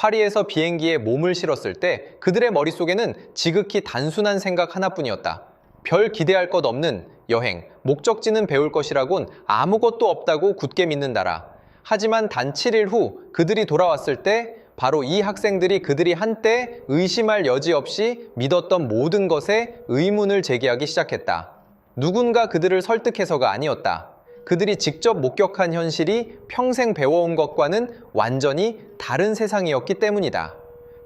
파리에서 비행기에 몸을 실었을 때 그들의 머릿속에는 지극히 단순한 생각 하나뿐이었다. 별 기대할 것 없는 여행, 목적지는 배울 것이라곤 아무것도 없다고 굳게 믿는다라. 하지만 단 7일 후 그들이 돌아왔을 때 바로 이 학생들이 그들이 한때 의심할 여지 없이 믿었던 모든 것에 의문을 제기하기 시작했다. 누군가 그들을 설득해서가 아니었다. 그들이 직접 목격한 현실이 평생 배워온 것과는 완전히 다른 세상이었기 때문이다.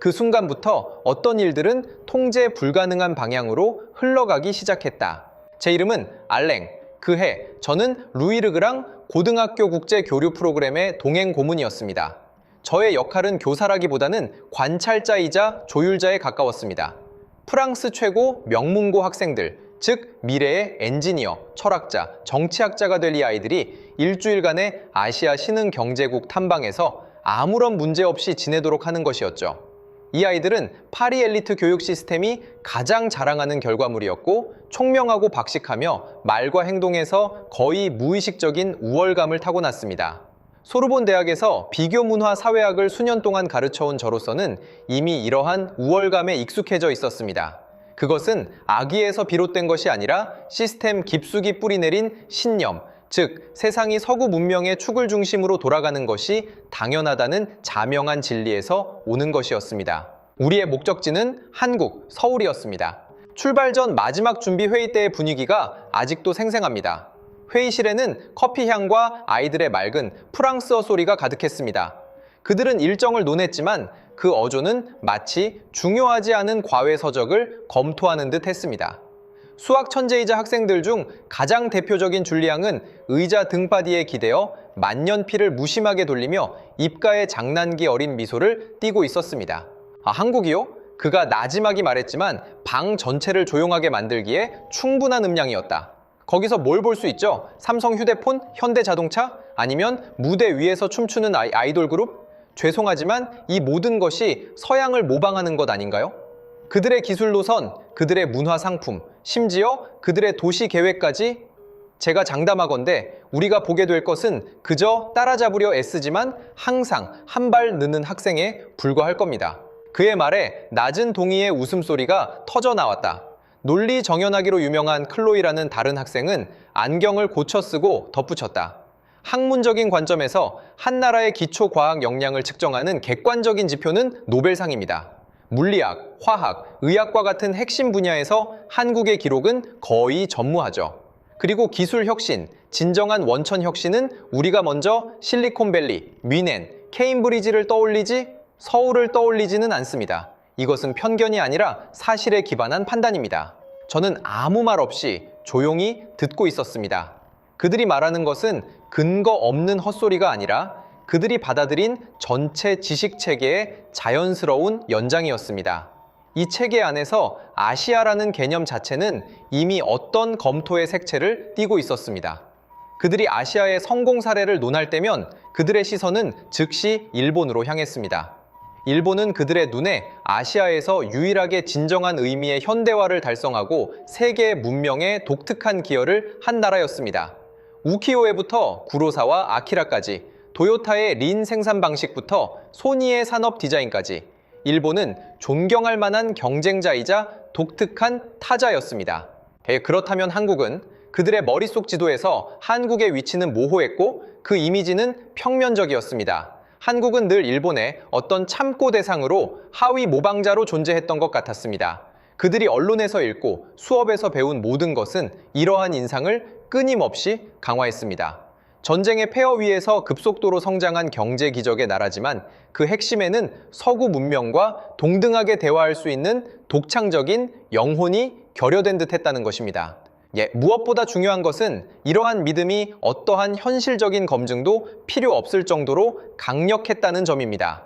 그 순간부터 어떤 일들은 통제 불가능한 방향으로 흘러가기 시작했다. 제 이름은 알랭. 그 해 저는 루이르그랑 고등학교 국제 교류 프로그램의 동행 고문이었습니다. 저의 역할은 교사라기보다는 관찰자이자 조율자에 가까웠습니다. 프랑스 최고 명문고 학생들, 즉 미래의 엔지니어, 철학자, 정치학자가 될 이 아이들이 일주일간의 아시아 신흥경제국 탐방에서 아무런 문제 없이 지내도록 하는 것이었죠. 이 아이들은 파리 엘리트 교육 시스템이 가장 자랑하는 결과물이었고 총명하고 박식하며 말과 행동에서 거의 무의식적인 우월감을 타고났습니다. 소르본 대학에서 비교문화 사회학을 수년 동안 가르쳐온 저로서는 이미 이러한 우월감에 익숙해져 있었습니다. 그것은 악의에서 비롯된 것이 아니라 시스템 깊숙이 뿌리내린 신념, 즉 세상이 서구 문명의 축을 중심으로 돌아가는 것이 당연하다는 자명한 진리에서 오는 것이었습니다. 우리의 목적지는 한국, 서울이었습니다. 출발 전 마지막 준비 회의 때의 분위기가 아직도 생생합니다. 회의실에는 커피 향과 아이들의 맑은 프랑스어 소리가 가득했습니다. 그들은 일정을 논했지만 그 어조는 마치 중요하지 않은 과외 서적을 검토하는 듯 했습니다. 수학 천재이자 학생들 중 가장 대표적인 줄리앙은 의자 등받이에 기대어 만년필을 무심하게 돌리며 입가에 장난기 어린 미소를 띠고 있었습니다. 한국이요? 그가 나지막이 말했지만 방 전체를 조용하게 만들기에 충분한 음량이었다. 거기서 뭘 볼 수 있죠? 삼성 휴대폰? 현대자동차? 아니면 무대 위에서 춤추는 아이돌 그룹? 죄송하지만 이 모든 것이 서양을 모방하는 것 아닌가요? 그들의 기술 노선, 그들의 문화 상품, 심지어 그들의 도시 계획까지 제가 장담하건대 우리가 보게 될 것은 그저 따라잡으려 애쓰지만 항상 한 발 느는 학생에 불과할 겁니다. 그의 말에 낮은 동의의 웃음소리가 터져 나왔다. 논리 정연하기로 유명한 클로이라는 다른 학생은 안경을 고쳐 쓰고 덧붙였다. 학문적인 관점에서 한 나라의 기초 과학 역량을 측정하는 객관적인 지표는 노벨상입니다. 물리학, 화학, 의학과 같은 핵심 분야에서 한국의 기록은 거의 전무하죠. 그리고 기술 혁신, 진정한 원천 혁신은 우리가 먼저 실리콘밸리, 미넨, 케임브리지를 떠올리지 서울을 떠올리지는 않습니다. 이것은 편견이 아니라 사실에 기반한 판단입니다. 저는 아무 말 없이 조용히 듣고 있었습니다. 그들이 말하는 것은 근거 없는 헛소리가 아니라 그들이 받아들인 전체 지식체계의 자연스러운 연장이었습니다. 이 체계 안에서 아시아라는 개념 자체는 이미 어떤 검토의 색채를 띠고 있었습니다. 그들이 아시아의 성공 사례를 논할 때면 그들의 시선은 즉시 일본으로 향했습니다. 일본은 그들의 눈에 아시아에서 유일하게 진정한 의미의 현대화를 달성하고 세계 문명에 독특한 기여를 한 나라였습니다. 우키요에부터 구로사와 아키라까지, 도요타의 린 생산 방식부터 소니의 산업 디자인까지 일본은 존경할 만한 경쟁자이자 독특한 타자였습니다. 그렇다면 한국은 그들의 머릿속 지도에서 한국의 위치는 모호했고 그 이미지는 평면적이었습니다. 한국은 늘 일본의 어떤 참고 대상으로 하위 모방자로 존재했던 것 같았습니다. 그들이 언론에서 읽고 수업에서 배운 모든 것은 이러한 인상을 끊임없이 강화했습니다. 전쟁의 폐허 위에서 급속도로 성장한 경제 기적의 나라지만 그 핵심에는 서구 문명과 동등하게 대화할 수 있는 독창적인 영혼이 결여된 듯 했다는 것입니다. 무엇보다 중요한 것은 이러한 믿음이 어떠한 현실적인 검증도 필요 없을 정도로 강력했다는 점입니다.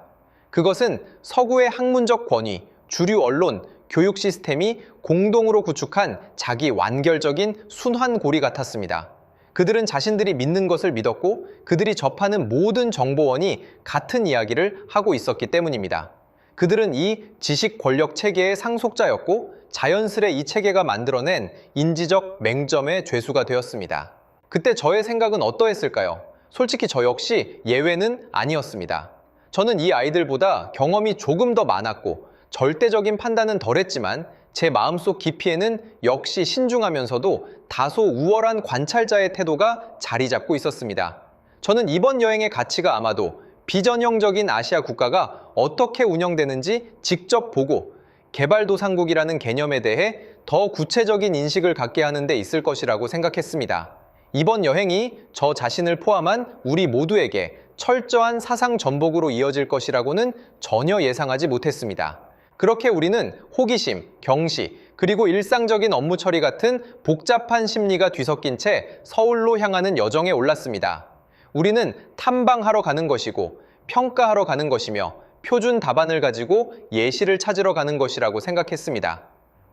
그것은 서구의 학문적 권위, 주류 언론, 교육 시스템이 공동으로 구축한 자기 완결적인 순환고리 같았습니다. 그들은 자신들이 믿는 것을 믿었고 그들이 접하는 모든 정보원이 같은 이야기를 하고 있었기 때문입니다. 그들은 이 지식 권력 체계의 상속자였고 자연스레 이 체계가 만들어낸 인지적 맹점의 죄수가 되었습니다. 그때 저의 생각은 어떠했을까요? 솔직히 저 역시 예외는 아니었습니다. 저는 이 아이들보다 경험이 조금 더 많았고 절대적인 판단은 덜했지만 제 마음속 깊이에는 역시 신중하면서도 다소 우월한 관찰자의 태도가 자리 잡고 있었습니다. 저는 이번 여행의 가치가 아마도 비전형적인 아시아 국가가 어떻게 운영되는지 직접 보고 개발도상국이라는 개념에 대해 더 구체적인 인식을 갖게 하는 데 있을 것이라고 생각했습니다. 이번 여행이 저 자신을 포함한 우리 모두에게 철저한 사상 전복으로 이어질 것이라고는 전혀 예상하지 못했습니다. 그렇게 우리는 호기심, 경시, 그리고 일상적인 업무 처리 같은 복잡한 심리가 뒤섞인 채 서울로 향하는 여정에 올랐습니다. 우리는 탐방하러 가는 것이고 평가하러 가는 것이며 표준 답안을 가지고 예시를 찾으러 가는 것이라고 생각했습니다.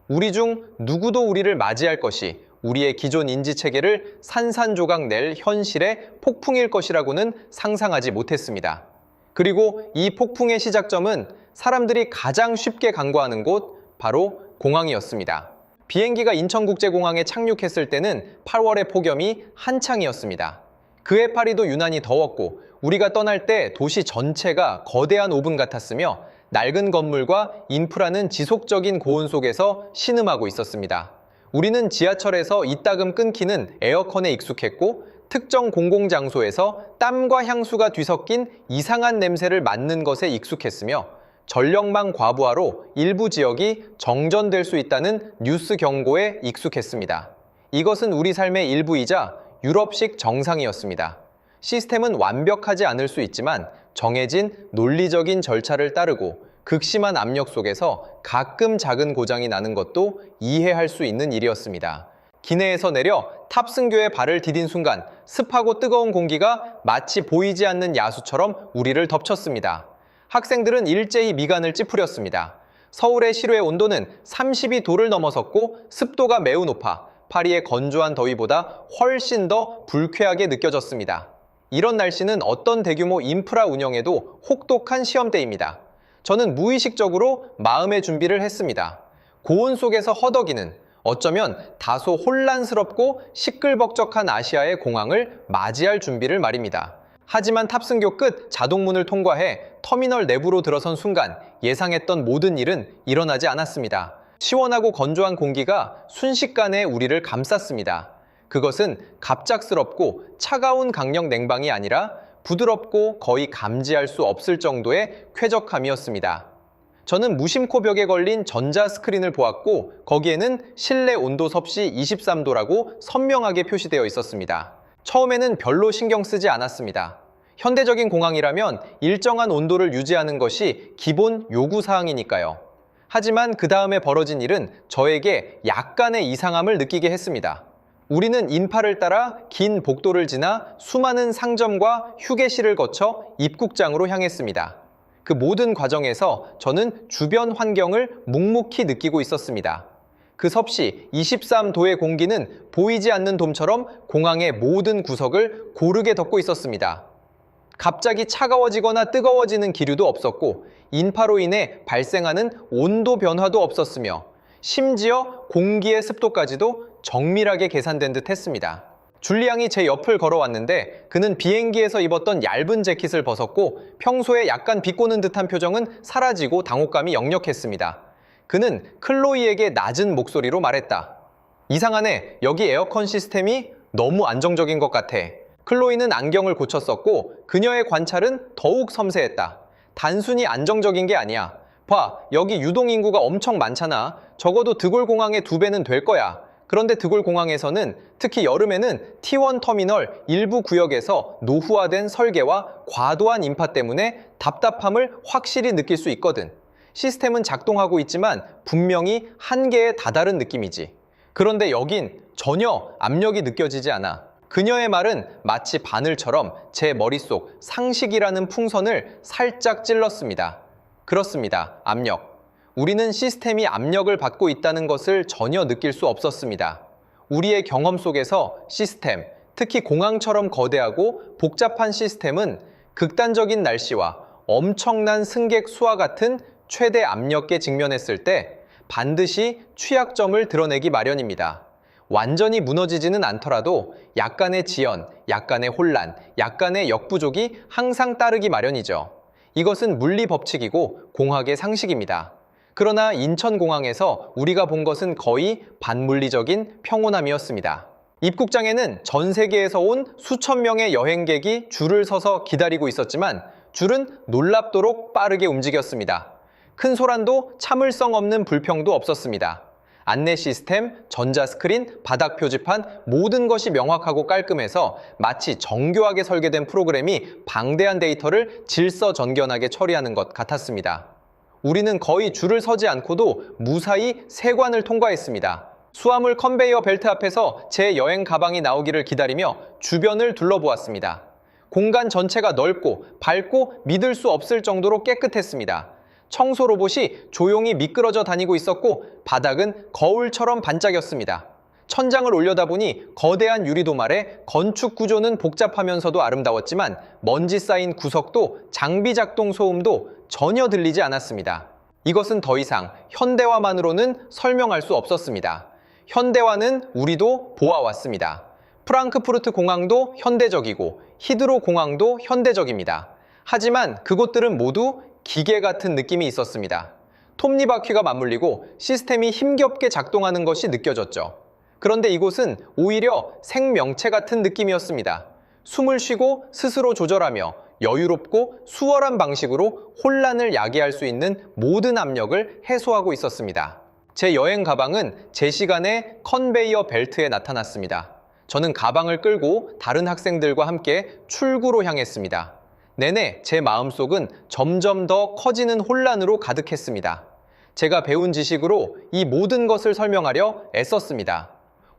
우리 중 누구도 우리를 맞이할 것이 우리의 기존 인지체계를 산산조각 낼 현실의 폭풍일 것이라고는 상상하지 못했습니다. 그리고 이 폭풍의 시작점은 사람들이 가장 쉽게 간과하는 곳, 바로 공항이었습니다. 비행기가 인천국제공항에 착륙했을 때는 8월의 폭염이 한창이었습니다. 그 해파리도 유난히 더웠고 우리가 떠날 때 도시 전체가 거대한 오븐 같았으며 낡은 건물과 인프라는 지속적인 고온 속에서 신음하고 있었습니다. 우리는 지하철에서 이따금 끊기는 에어컨에 익숙했고 특정 공공장소에서 땀과 향수가 뒤섞인 이상한 냄새를 맡는 것에 익숙했으며 전력망 과부하로 일부 지역이 정전될 수 있다는 뉴스 경고에 익숙했습니다. 이것은 우리 삶의 일부이자 유럽식 정상이었습니다. 시스템은 완벽하지 않을 수 있지만 정해진 논리적인 절차를 따르고 극심한 압력 속에서 가끔 작은 고장이 나는 것도 이해할 수 있는 일이었습니다. 기내에서 내려 탑승교에 발을 디딘 순간 습하고 뜨거운 공기가 마치 보이지 않는 야수처럼 우리를 덮쳤습니다. 학생들은 일제히 미간을 찌푸렸습니다. 서울의 실외 온도는 32도를 넘어섰고 습도가 매우 높아 파리의 건조한 더위보다 훨씬 더 불쾌하게 느껴졌습니다. 이런 날씨는 어떤 대규모 인프라 운영에도 혹독한 시험대입니다. 저는 무의식적으로 마음의 준비를 했습니다. 고온 속에서 허덕이는, 어쩌면 다소 혼란스럽고 시끌벅적한 아시아의 공항을 맞이할 준비를 말입니다. 하지만 탑승교 끝 자동문을 통과해 터미널 내부로 들어선 순간 예상했던 모든 일은 일어나지 않았습니다. 시원하고 건조한 공기가 순식간에 우리를 감쌌습니다. 그것은 갑작스럽고 차가운 강력 냉방이 아니라 부드럽고 거의 감지할 수 없을 정도의 쾌적함이었습니다. 저는 무심코 벽에 걸린 전자 스크린을 보았고 거기에는 실내 온도 섭씨 23도라고 선명하게 표시되어 있었습니다. 처음에는 별로 신경 쓰지 않았습니다. 현대적인 공항이라면 일정한 온도를 유지하는 것이 기본 요구사항이니까요. 하지만 그 다음에 벌어진 일은 저에게 약간의 이상함을 느끼게 했습니다. 우리는 인파를 따라 긴 복도를 지나 수많은 상점과 휴게실을 거쳐 입국장으로 향했습니다. 그 모든 과정에서 저는 주변 환경을 묵묵히 느끼고 있었습니다. 그 섭씨 23도의 공기는 보이지 않는 돔처럼 공항의 모든 구석을 고르게 덮고 있었습니다. 갑자기 차가워지거나 뜨거워지는 기류도 없었고 인파로 인해 발생하는 온도 변화도 없었으며 심지어 공기의 습도까지도 정밀하게 계산된 듯 했습니다. 줄리 양이 제 옆을 걸어왔는데 그는 비행기에서 입었던 얇은 재킷을 벗었고 평소에 약간 비꼬는 듯한 표정은 사라지고 당혹감이 역력했습니다. 그는 클로이에게 낮은 목소리로 말했다. 이상하네. 여기 에어컨 시스템이 너무 안정적인 것 같아. 클로이는 안경을 고쳤었고 그녀의 관찰은 더욱 섬세했다. 단순히 안정적인 게 아니야. 봐, 여기 유동인구가 엄청 많잖아. 적어도 드골공항의 2배는 될 거야. 그런데 드골공항에서는 특히 여름에는 T1 터미널 일부 구역에서 노후화된 설계와 과도한 인파 때문에 답답함을 확실히 느낄 수 있거든. 시스템은 작동하고 있지만 분명히 한계에 다다른 느낌이지. 그런데 여긴 전혀 압력이 느껴지지 않아. 그녀의 말은 마치 바늘처럼 제 머릿속 상식이라는 풍선을 살짝 찔렀습니다. 그렇습니다. 압력. 우리는 시스템이 압력을 받고 있다는 것을 전혀 느낄 수 없었습니다. 우리의 경험 속에서 시스템, 특히 공항처럼 거대하고 복잡한 시스템은 극단적인 날씨와 엄청난 승객 수와 같은 최대 압력에 직면했을 때 반드시 취약점을 드러내기 마련입니다. 완전히 무너지지는 않더라도 약간의 지연, 약간의 혼란, 약간의 역부족이 항상 따르기 마련이죠. 이것은 물리 법칙이고 공학의 상식입니다. 그러나 인천공항에서 우리가 본 것은 거의 반물리적인 평온함이었습니다. 입국장에는 전 세계에서 온 수천 명의 여행객이 줄을 서서 기다리고 있었지만 줄은 놀랍도록 빠르게 움직였습니다. 큰 소란도 참을성 없는 불평도 없었습니다. 안내 시스템, 전자스크린, 바닥 표지판 모든 것이 명확하고 깔끔해서 마치 정교하게 설계된 프로그램이 방대한 데이터를 질서정연하게 처리하는 것 같았습니다. 우리는 거의 줄을 서지 않고도 무사히 세관을 통과했습니다. 수화물 컨베이어 벨트 앞에서 제 여행 가방이 나오기를 기다리며 주변을 둘러보았습니다. 공간 전체가 넓고 밝고 믿을 수 없을 정도로 깨끗했습니다. 청소 로봇이 조용히 미끄러져 다니고 있었고 바닥은 거울처럼 반짝였습니다. 천장을 올려다보니 거대한 유리도말에 건축 구조는 복잡하면서도 아름다웠지만 먼지 쌓인 구석도 장비 작동 소음도 전혀 들리지 않았습니다. 이것은 더 이상 현대화만으로는 설명할 수 없었습니다. 현대화는 우리도 보아왔습니다. 프랑크푸르트 공항도 현대적이고 히드로 공항도 현대적입니다. 하지만 그곳들은 모두 기계 같은 느낌이 있었습니다. 톱니바퀴가 맞물리고 시스템이 힘겹게 작동하는 것이 느껴졌죠. 그런데 이곳은 오히려 생명체 같은 느낌이었습니다. 숨을 쉬고 스스로 조절하며 여유롭고 수월한 방식으로 혼란을 야기할 수 있는 모든 압력을 해소하고 있었습니다. 제 여행 가방은 제 시간에 컨베이어 벨트에 나타났습니다. 저는 가방을 끌고 다른 학생들과 함께 출구로 향했습니다. 내내 제 마음속은 점점 더 커지는 혼란으로 가득했습니다. 제가 배운 지식으로 이 모든 것을 설명하려 애썼습니다.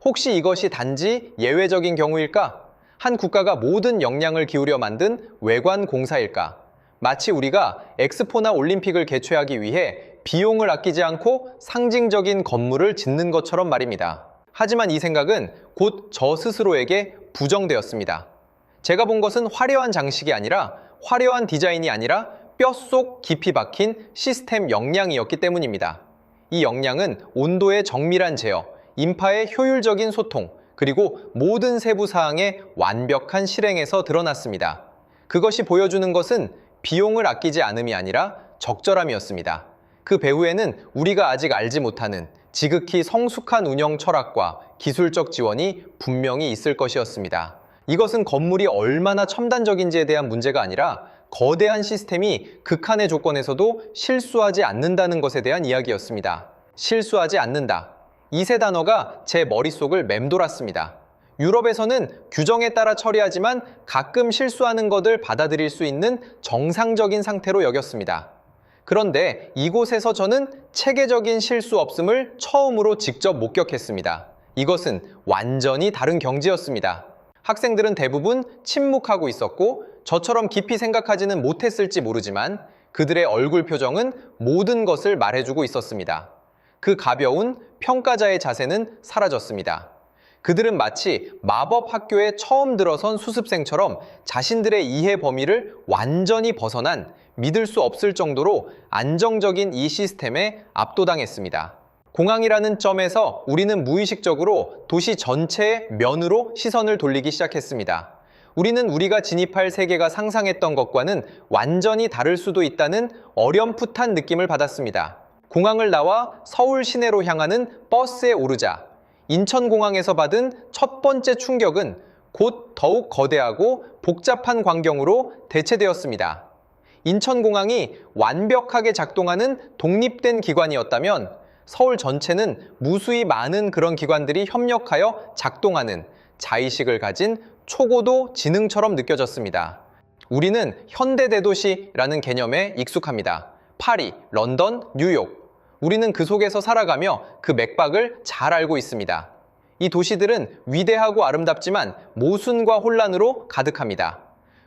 혹시 이것이 단지 예외적인 경우일까? 한 국가가 모든 역량을 기울여 만든 외관 공사일까? 마치 우리가 엑스포나 올림픽을 개최하기 위해 비용을 아끼지 않고 상징적인 건물을 짓는 것처럼 말입니다. 하지만 이 생각은 곧 저 스스로에게 부정되었습니다. 제가 본 것은 화려한 장식이 아니라 화려한 디자인이 아니라 뼛속 깊이 박힌 시스템 역량이었기 때문입니다. 이 역량은 온도의 정밀한 제어, 인파의 효율적인 소통, 그리고 모든 세부 사항의 완벽한 실행에서 드러났습니다. 그것이 보여주는 것은 비용을 아끼지 않음이 아니라 적절함이었습니다. 그 배후에는 우리가 아직 알지 못하는 지극히 성숙한 운영 철학과 기술적 지원이 분명히 있을 것이었습니다. 이것은 건물이 얼마나 첨단적인지에 대한 문제가 아니라 거대한 시스템이 극한의 조건에서도 실수하지 않는다는 것에 대한 이야기였습니다. 실수하지 않는다. 이 세 단어가 제 머릿속을 맴돌았습니다. 유럽에서는 규정에 따라 처리하지만 가끔 실수하는 것을 받아들일 수 있는 정상적인 상태로 여겼습니다. 그런데 이곳에서 저는 체계적인 실수 없음을 처음으로 직접 목격했습니다. 이것은 완전히 다른 경지였습니다. 학생들은 대부분 침묵하고 있었고 저처럼 깊이 생각하지는 못했을지 모르지만 그들의 얼굴 표정은 모든 것을 말해주고 있었습니다. 그 가벼운 평가자의 자세는 사라졌습니다. 그들은 마치 마법 학교에 처음 들어선 수습생처럼 자신들의 이해 범위를 완전히 벗어난 믿을 수 없을 정도로 안정적인 이 시스템에 압도당했습니다. 공항이라는 점에서 우리는 무의식적으로 도시 전체의 면으로 시선을 돌리기 시작했습니다. 우리는 우리가 진입할 세계가 상상했던 것과는 완전히 다를 수도 있다는 어렴풋한 느낌을 받았습니다. 공항을 나와 서울 시내로 향하는 버스에 오르자 인천공항에서 받은 첫 번째 충격은 곧 더욱 거대하고 복잡한 광경으로 대체되었습니다. 인천공항이 완벽하게 작동하는 독립된 기관이었다면 서울 전체는 무수히 많은 그런 기관들이 협력하여 작동하는 자의식을 가진 초고도 지능처럼 느껴졌습니다. 우리는 현대대도시라는 개념에 익숙합니다. 파리, 런던, 뉴욕. 우리는 그 속에서 살아가며 그 맥박을 잘 알고 있습니다. 이 도시들은 위대하고 아름답지만 모순과 혼란으로 가득합니다.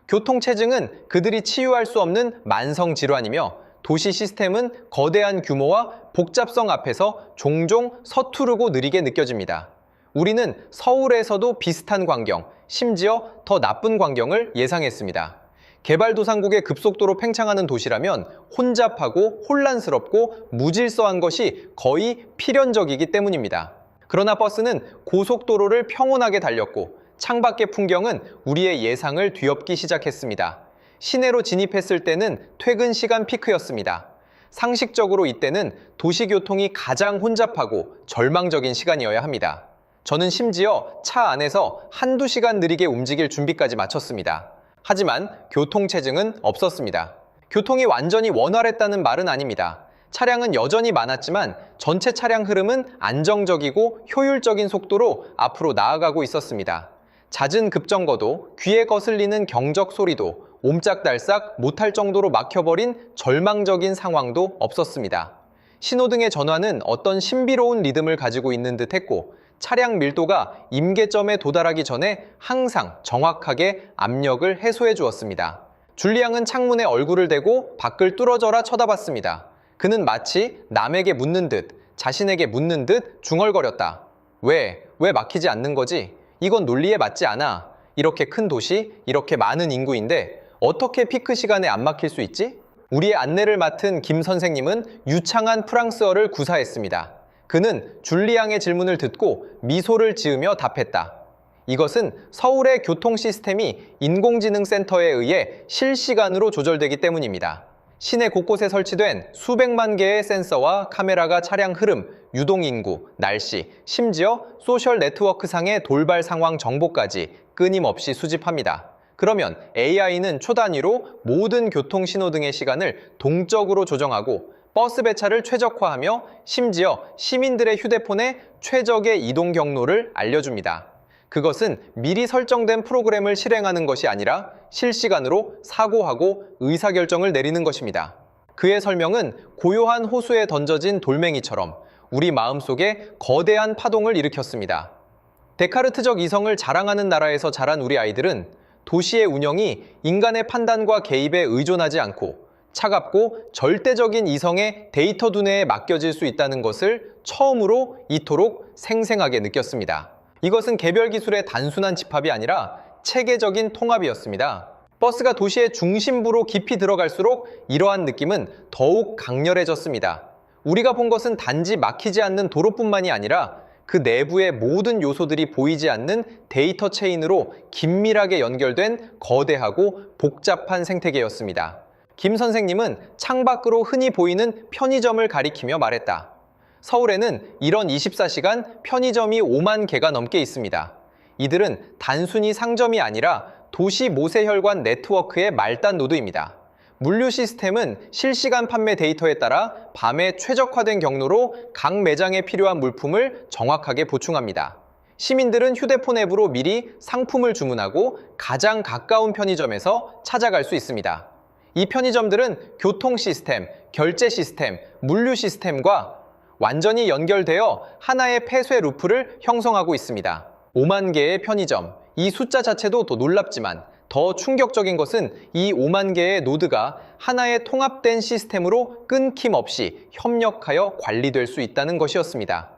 교통체증은 그들이 치유할 수 없는 만성질환이며 도시 시스템은 거대한 규모와 복잡성 앞에서 종종 서투르고 느리게 느껴집니다. 우리는 서울에서도 비슷한 광경, 심지어 더 나쁜 광경을 예상했습니다. 개발도상국의 급속도로 팽창하는 도시라면 혼잡하고 혼란스럽고 무질서한 것이 거의 필연적이기 때문입니다. 그러나 버스는 고속도로를 평온하게 달렸고 창밖의 풍경은 우리의 예상을 뒤엎기 시작했습니다. 시내로 진입했을 때는 퇴근 시간 피크였습니다. 상식적으로 이때는 도시교통이 가장 혼잡하고 절망적인 시간이어야 합니다. 저는 심지어 차 안에서 한두 시간 느리게 움직일 준비까지 마쳤습니다. 하지만 교통체증은 없었습니다. 교통이 완전히 원활했다는 말은 아닙니다. 차량은 여전히 많았지만 전체 차량 흐름은 안정적이고 효율적인 속도로 앞으로 나아가고 있었습니다. 잦은 급정거도, 귀에 거슬리는 경적 소리도, 옴짝달싹 못할 정도로 막혀버린 절망적인 상황도 없었습니다. 신호등의 전환은 어떤 신비로운 리듬을 가지고 있는 듯 했고, 차량 밀도가 임계점에 도달하기 전에 항상 정확하게 압력을 해소해 주었습니다. 줄리앙은 창문에 얼굴을 대고 밖을 뚫어져라 쳐다봤습니다. 그는 마치 남에게 묻는 듯, 자신에게 묻는 듯 중얼거렸다. 왜 막히지 않는 거지? 이건 논리에 맞지 않아. 이렇게 큰 도시, 이렇게 많은 인구인데 어떻게 피크 시간에 안 막힐 수 있지? 우리의 안내를 맡은 김 선생님은 유창한 프랑스어를 구사했습니다. 그는 줄리앙의 질문을 듣고 미소를 지으며 답했다. 이것은 서울의 교통 시스템이 인공지능 센터에 의해 실시간으로 조절되기 때문입니다. 시내 곳곳에 설치된 수백만 개의 센서와 카메라가 차량 흐름, 유동인구, 날씨, 심지어 소셜 네트워크상의 돌발 상황 정보까지 끊임없이 수집합니다. 그러면 AI는 초 단위로 모든 교통 신호등의 시간을 동적으로 조정하고 버스 배차를 최적화하며 심지어 시민들의 휴대폰에 최적의 이동 경로를 알려줍니다. 그것은 미리 설정된 프로그램을 실행하는 것이 아니라 실시간으로 사고하고 의사결정을 내리는 것입니다. 그의 설명은 고요한 호수에 던져진 돌멩이처럼 우리 마음속에 거대한 파동을 일으켰습니다. 데카르트적 이성을 자랑하는 나라에서 자란 우리 아이들은 도시의 운영이 인간의 판단과 개입에 의존하지 않고 차갑고 절대적인 이성의 데이터 두뇌에 맡겨질 수 있다는 것을 처음으로 이토록 생생하게 느꼈습니다. 이것은 개별 기술의 단순한 집합이 아니라 체계적인 통합이었습니다. 버스가 도시의 중심부로 깊이 들어갈수록 이러한 느낌은 더욱 강렬해졌습니다. 우리가 본 것은 단지 막히지 않는 도로뿐만이 아니라 그 내부의 모든 요소들이 보이지 않는 데이터 체인으로 긴밀하게 연결된 거대하고 복잡한 생태계였습니다. 김 선생님은 창밖으로 흔히 보이는 편의점을 가리키며 말했다. 서울에는 이런 24시간 편의점이 5만 개가 넘게 있습니다. 이들은 단순히 상점이 아니라 도시 모세혈관 네트워크의 말단 노드입니다. 물류 시스템은 실시간 판매 데이터에 따라 밤에 최적화된 경로로 각 매장에 필요한 물품을 정확하게 보충합니다. 시민들은 휴대폰 앱으로 미리 상품을 주문하고 가장 가까운 편의점에서 찾아갈 수 있습니다. 이 편의점들은 교통 시스템, 결제 시스템, 물류 시스템과 완전히 연결되어 하나의 폐쇄 루프를 형성하고 있습니다. 5만 개의 편의점, 이 숫자 자체도 더 놀랍지만 더 충격적인 것은 이 5만 개의 노드가 하나의 통합된 시스템으로 끊김없이 협력하여 관리될 수 있다는 것이었습니다.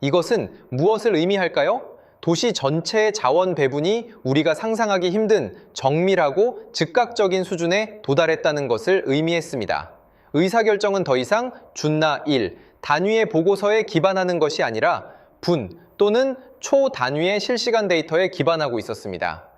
이것은 무엇을 의미할까요? 도시 전체의 자원 배분이 우리가 상상하기 힘든 정밀하고 즉각적인 수준에 도달했다는 것을 의미했습니다. 의사결정은 더 이상 준나 1, 단위의 보고서에 기반하는 것이 아니라 분 또는 초 단위의 실시간 데이터에 기반하고 있었습니다.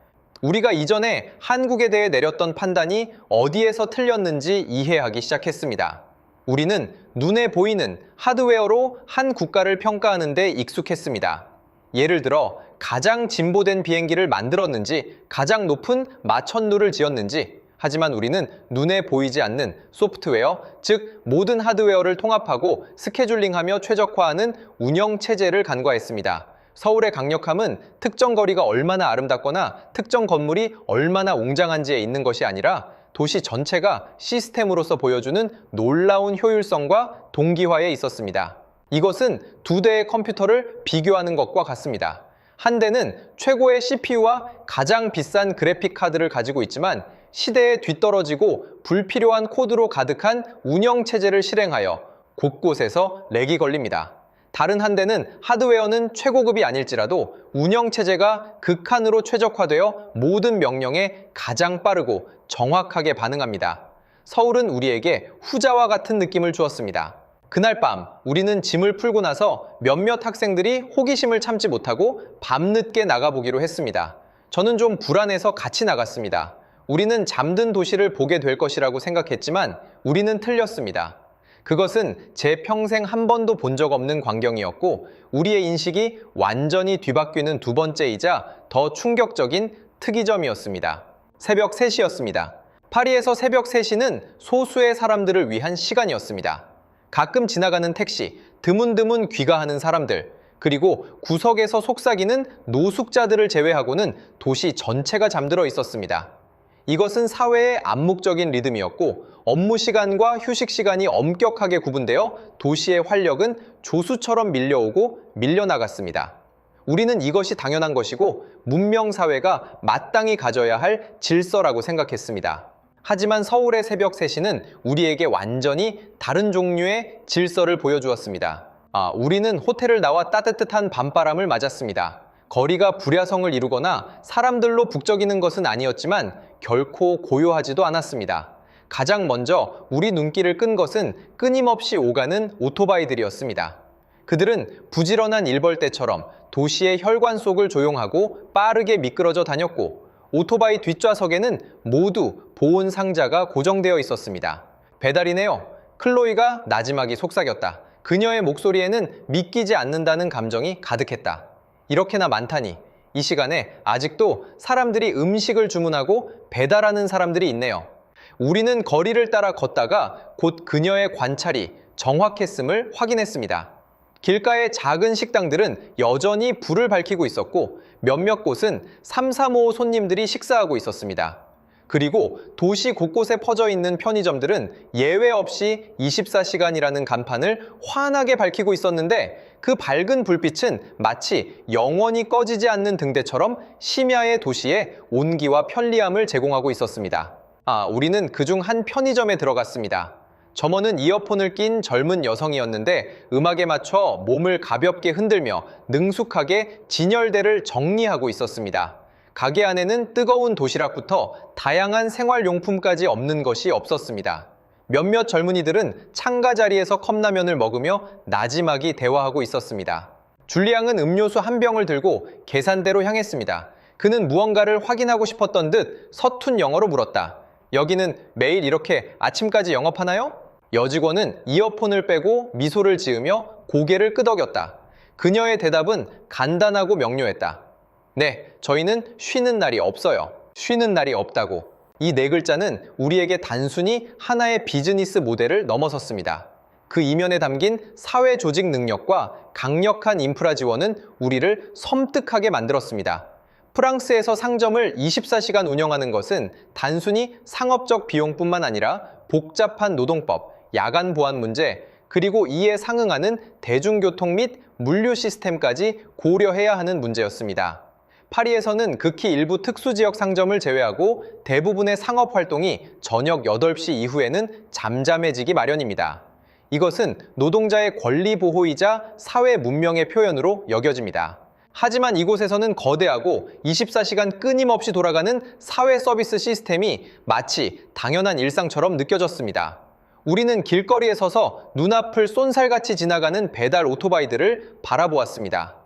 우리가 이전에 한국에 대해 내렸던 판단이 어디에서 틀렸는지 이해하기 시작했습니다. 우리는 눈에 보이는 하드웨어로 한 국가를 평가하는 데 익숙했습니다. 예를 들어 가장 진보된 비행기를 만들었는지 가장 높은 마천루를 지었는지, 하지만 우리는 눈에 보이지 않는 소프트웨어, 즉 모든 하드웨어를 통합하고 스케줄링하며 최적화하는 운영체제를 간과했습니다. 서울의 강력함은 특정 거리가 얼마나 아름답거나 특정 건물이 얼마나 웅장한지에 있는 것이 아니라 도시 전체가 시스템으로서 보여주는 놀라운 효율성과 동기화에 있었습니다. 이것은 두 대의 컴퓨터를 비교하는 것과 같습니다. 한 대는 최고의 CPU와 가장 비싼 그래픽 카드를 가지고 있지만 시대에 뒤떨어지고 불필요한 코드로 가득한 운영체제를 실행하여 곳곳에서 렉이 걸립니다. 다른 한 대는 하드웨어는 최고급이 아닐지라도 운영체제가 극한으로 최적화되어 모든 명령에 가장 빠르고 정확하게 반응합니다. 서울은 우리에게 후자와 같은 느낌을 주었습니다. 그날 밤 우리는 짐을 풀고 나서 몇몇 학생들이 호기심을 참지 못하고 밤늦게 나가보기로 했습니다. 저는 좀 불안해서 같이 나갔습니다. 우리는 잠든 도시를 보게 될 것이라고 생각했지만 우리는 틀렸습니다. 그것은 제 평생 한 번도 본 적 없는 광경이었고 우리의 인식이 완전히 뒤바뀌는 두 번째이자 더 충격적인 특이점이었습니다. 새벽 3시였습니다. 파리에서 새벽 3시는 소수의 사람들을 위한 시간이었습니다. 가끔 지나가는 택시, 드문드문 귀가하는 사람들, 그리고 구석에서 속삭이는 노숙자들을 제외하고는 도시 전체가 잠들어 있었습니다. 이것은 사회의 암묵적인 리듬이었고 업무 시간과 휴식 시간이 엄격하게 구분되어 도시의 활력은 조수처럼 밀려오고 밀려나갔습니다. 우리는 이것이 당연한 것이고 문명사회가 마땅히 가져야 할 질서라고 생각했습니다. 하지만 서울의 새벽 3시는 우리에게 완전히 다른 종류의 질서를 보여주었습니다. 우리는 호텔을 나와 따뜻한 밤바람을 맞았습니다. 거리가 불야성을 이루거나 사람들로 북적이는 것은 아니었지만 결코 고요하지도 않았습니다. 가장 먼저 우리 눈길을 끈 것은 끊임없이 오가는 오토바이들이었습니다. 그들은 부지런한 일벌떼처럼 도시의 혈관 속을 조용하고 빠르게 미끄러져 다녔고 오토바이 뒷좌석에는 모두 보온 상자가 고정되어 있었습니다. 배달이네요. 클로이가 나지막이 속삭였다. 그녀의 목소리에는 믿기지 않는다는 감정이 가득했다. 이렇게나 많다니. 이 시간에 아직도 사람들이 음식을 주문하고 배달하는 사람들이 있네요. 우리는 거리를 따라 걷다가 곧 그녀의 관찰이 정확했음을 확인했습니다. 길가의 작은 식당들은 여전히 불을 밝히고 있었고 몇몇 곳은 3355 손님들이 식사하고 있었습니다. 그리고 도시 곳곳에 퍼져 있는 편의점들은 예외 없이 24시간이라는 간판을 환하게 밝히고 있었는데 그 밝은 불빛은 마치 영원히 꺼지지 않는 등대처럼 심야의 도시에 온기와 편리함을 제공하고 있었습니다. 우리는 그중 한 편의점에 들어갔습니다. 점원은 이어폰을 낀 젊은 여성이었는데 음악에 맞춰 몸을 가볍게 흔들며 능숙하게 진열대를 정리하고 있었습니다. 가게 안에는 뜨거운 도시락부터 다양한 생활용품까지 없는 것이 없었습니다. 몇몇 젊은이들은 창가 자리에서 컵라면을 먹으며 나지막이 대화하고 있었습니다. 줄리앙은 음료수 한 병을 들고 계산대로 향했습니다. 그는 무언가를 확인하고 싶었던 듯 서툰 영어로 물었다. 여기는 매일 이렇게 아침까지 영업하나요? 여직원은 이어폰을 빼고 미소를 지으며 고개를 끄덕였다. 그녀의 대답은 간단하고 명료했다. 네, 저희는 쉬는 날이 없어요. 쉬는 날이 없다고. 이 네 글자는 우리에게 단순히 하나의 비즈니스 모델을 넘어섰습니다. 그 이면에 담긴 사회 조직 능력과 강력한 인프라 지원은 우리를 섬뜩하게 만들었습니다. 프랑스에서 상점을 24시간 운영하는 것은 단순히 상업적 비용뿐만 아니라 복잡한 노동법, 야간 보안 문제, 그리고 이에 상응하는 대중교통 및 물류 시스템까지 고려해야 하는 문제였습니다. 파리에서는 극히 일부 특수지역 상점을 제외하고 대부분의 상업활동이 저녁 8시 이후에는 잠잠해지기 마련입니다. 이것은 노동자의 권리 보호이자 사회 문명의 표현으로 여겨집니다. 하지만 이곳에서는 거대하고 24시간 끊임없이 돌아가는 사회 서비스 시스템이 마치 당연한 일상처럼 느껴졌습니다. 우리는 길거리에 서서 눈앞을 쏜살같이 지나가는 배달 오토바이들을 바라보았습니다.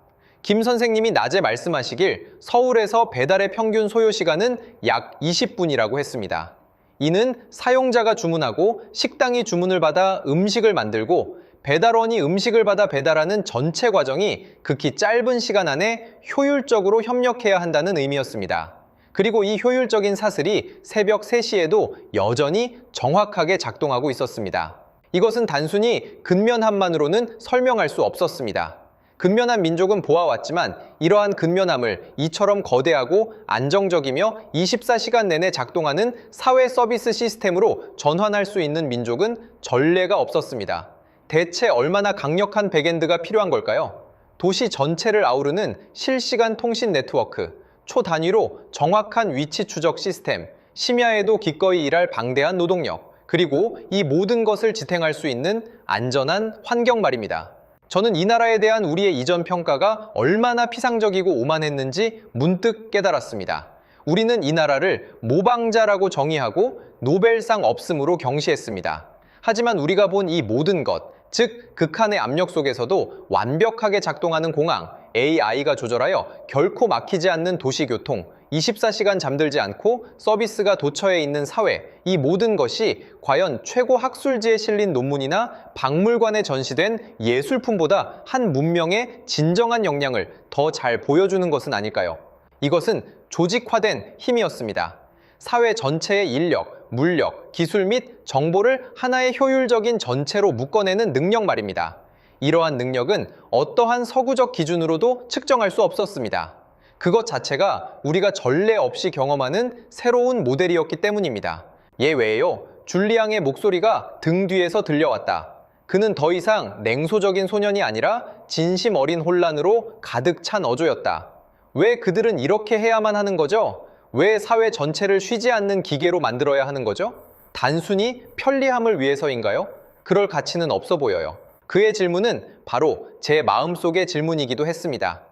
김 선생님이 낮에 말씀하시길 서울에서 배달의 평균 소요 시간은 약 20분이라고 했습니다. 이는 사용자가 주문하고 식당이 주문을 받아 음식을 만들고 배달원이 음식을 받아 배달하는 전체 과정이 극히 짧은 시간 안에 효율적으로 협력해야 한다는 의미였습니다. 그리고 이 효율적인 사슬이 새벽 3시에도 여전히 정확하게 작동하고 있었습니다. 이것은 단순히 근면함만으로는 설명할 수 없었습니다. 근면한 민족은 보아왔지만 이러한 근면함을 이처럼 거대하고 안정적이며 24시간 내내 작동하는 사회 서비스 시스템으로 전환할 수 있는 민족은 전례가 없었습니다. 대체 얼마나 강력한 백엔드가 필요한 걸까요? 도시 전체를 아우르는 실시간 통신 네트워크, 초단위로 정확한 위치 추적 시스템, 심야에도 기꺼이 일할 방대한 노동력, 그리고 이 모든 것을 지탱할 수 있는 안전한 환경 말입니다. 저는 이 나라에 대한 우리의 이전 평가가 얼마나 피상적이고 오만했는지 문득 깨달았습니다. 우리는 이 나라를 모방자라고 정의하고 노벨상 없음으로 경시했습니다. 하지만 우리가 본 이 모든 것, 즉 극한의 압력 속에서도 완벽하게 작동하는 공항, AI가 조절하여 결코 막히지 않는 도시교통, 24시간 잠들지 않고 서비스가 도처에 있는 사회, 이 모든 것이 과연 최고 학술지에 실린 논문이나 박물관에 전시된 예술품보다 한 문명의 진정한 역량을 더 잘 보여주는 것은 아닐까요? 이것은 조직화된 힘이었습니다. 사회 전체의 인력, 물력, 기술 및 정보를 하나의 효율적인 전체로 묶어내는 능력 말입니다. 이러한 능력은 어떠한 서구적 기준으로도 측정할 수 없었습니다. 그것 자체가 우리가 전례 없이 경험하는 새로운 모델이었기 때문입니다. 예외에요. 줄리앙의 목소리가 등 뒤에서 들려왔다. 그는 더 이상 냉소적인 소년이 아니라 진심 어린 혼란으로 가득 찬 어조였다. 왜 그들은 이렇게 해야만 하는 거죠? 왜 사회 전체를 쉬지 않는 기계로 만들어야 하는 거죠? 단순히 편리함을 위해서인가요? 그럴 가치는 없어 보여요. 그의 질문은 바로 제 마음속의 질문이기도 했습니다.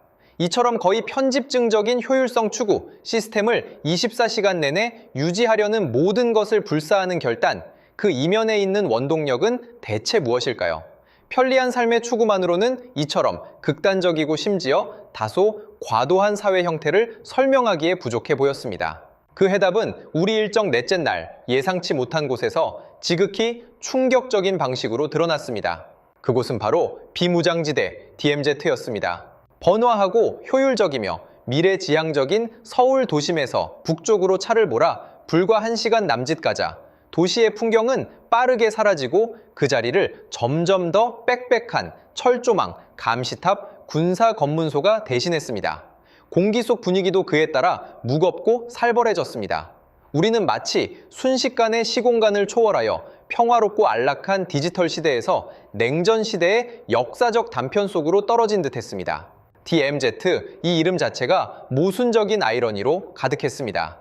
이처럼 거의 편집증적인 효율성 추구, 시스템을 24시간 내내 유지하려는 모든 것을 불사하는 결단, 그 이면에 있는 원동력은 대체 무엇일까요? 편리한 삶의 추구만으로는 이처럼 극단적이고 심지어 다소 과도한 사회 형태를 설명하기에 부족해 보였습니다. 그 해답은 우리 일정 넷째 날 예상치 못한 곳에서 지극히 충격적인 방식으로 드러났습니다. 그곳은 바로 비무장지대 DMZ였습니다. 번화하고 효율적이며 미래지향적인 서울 도심에서 북쪽으로 차를 몰아 불과 1시간 남짓 가자 도시의 풍경은 빠르게 사라지고 그 자리를 점점 더 빽빽한 철조망, 감시탑, 군사 검문소가 대신했습니다. 공기 속 분위기도 그에 따라 무겁고 살벌해졌습니다. 우리는 마치 순식간에 시공간을 초월하여 평화롭고 안락한 디지털 시대에서 냉전 시대의 역사적 단편 속으로 떨어진 듯했습니다. DMZ, 이 이름 자체가 모순적인 아이러니로 가득했습니다.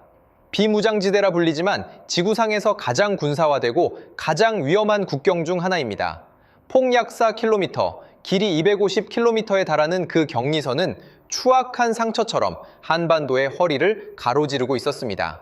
비무장지대라 불리지만 지구상에서 가장 군사화되고 가장 위험한 국경 중 하나입니다. 폭약 4km, 길이 250km에 달하는 그 격리선은 추악한 상처처럼 한반도의 허리를 가로지르고 있었습니다.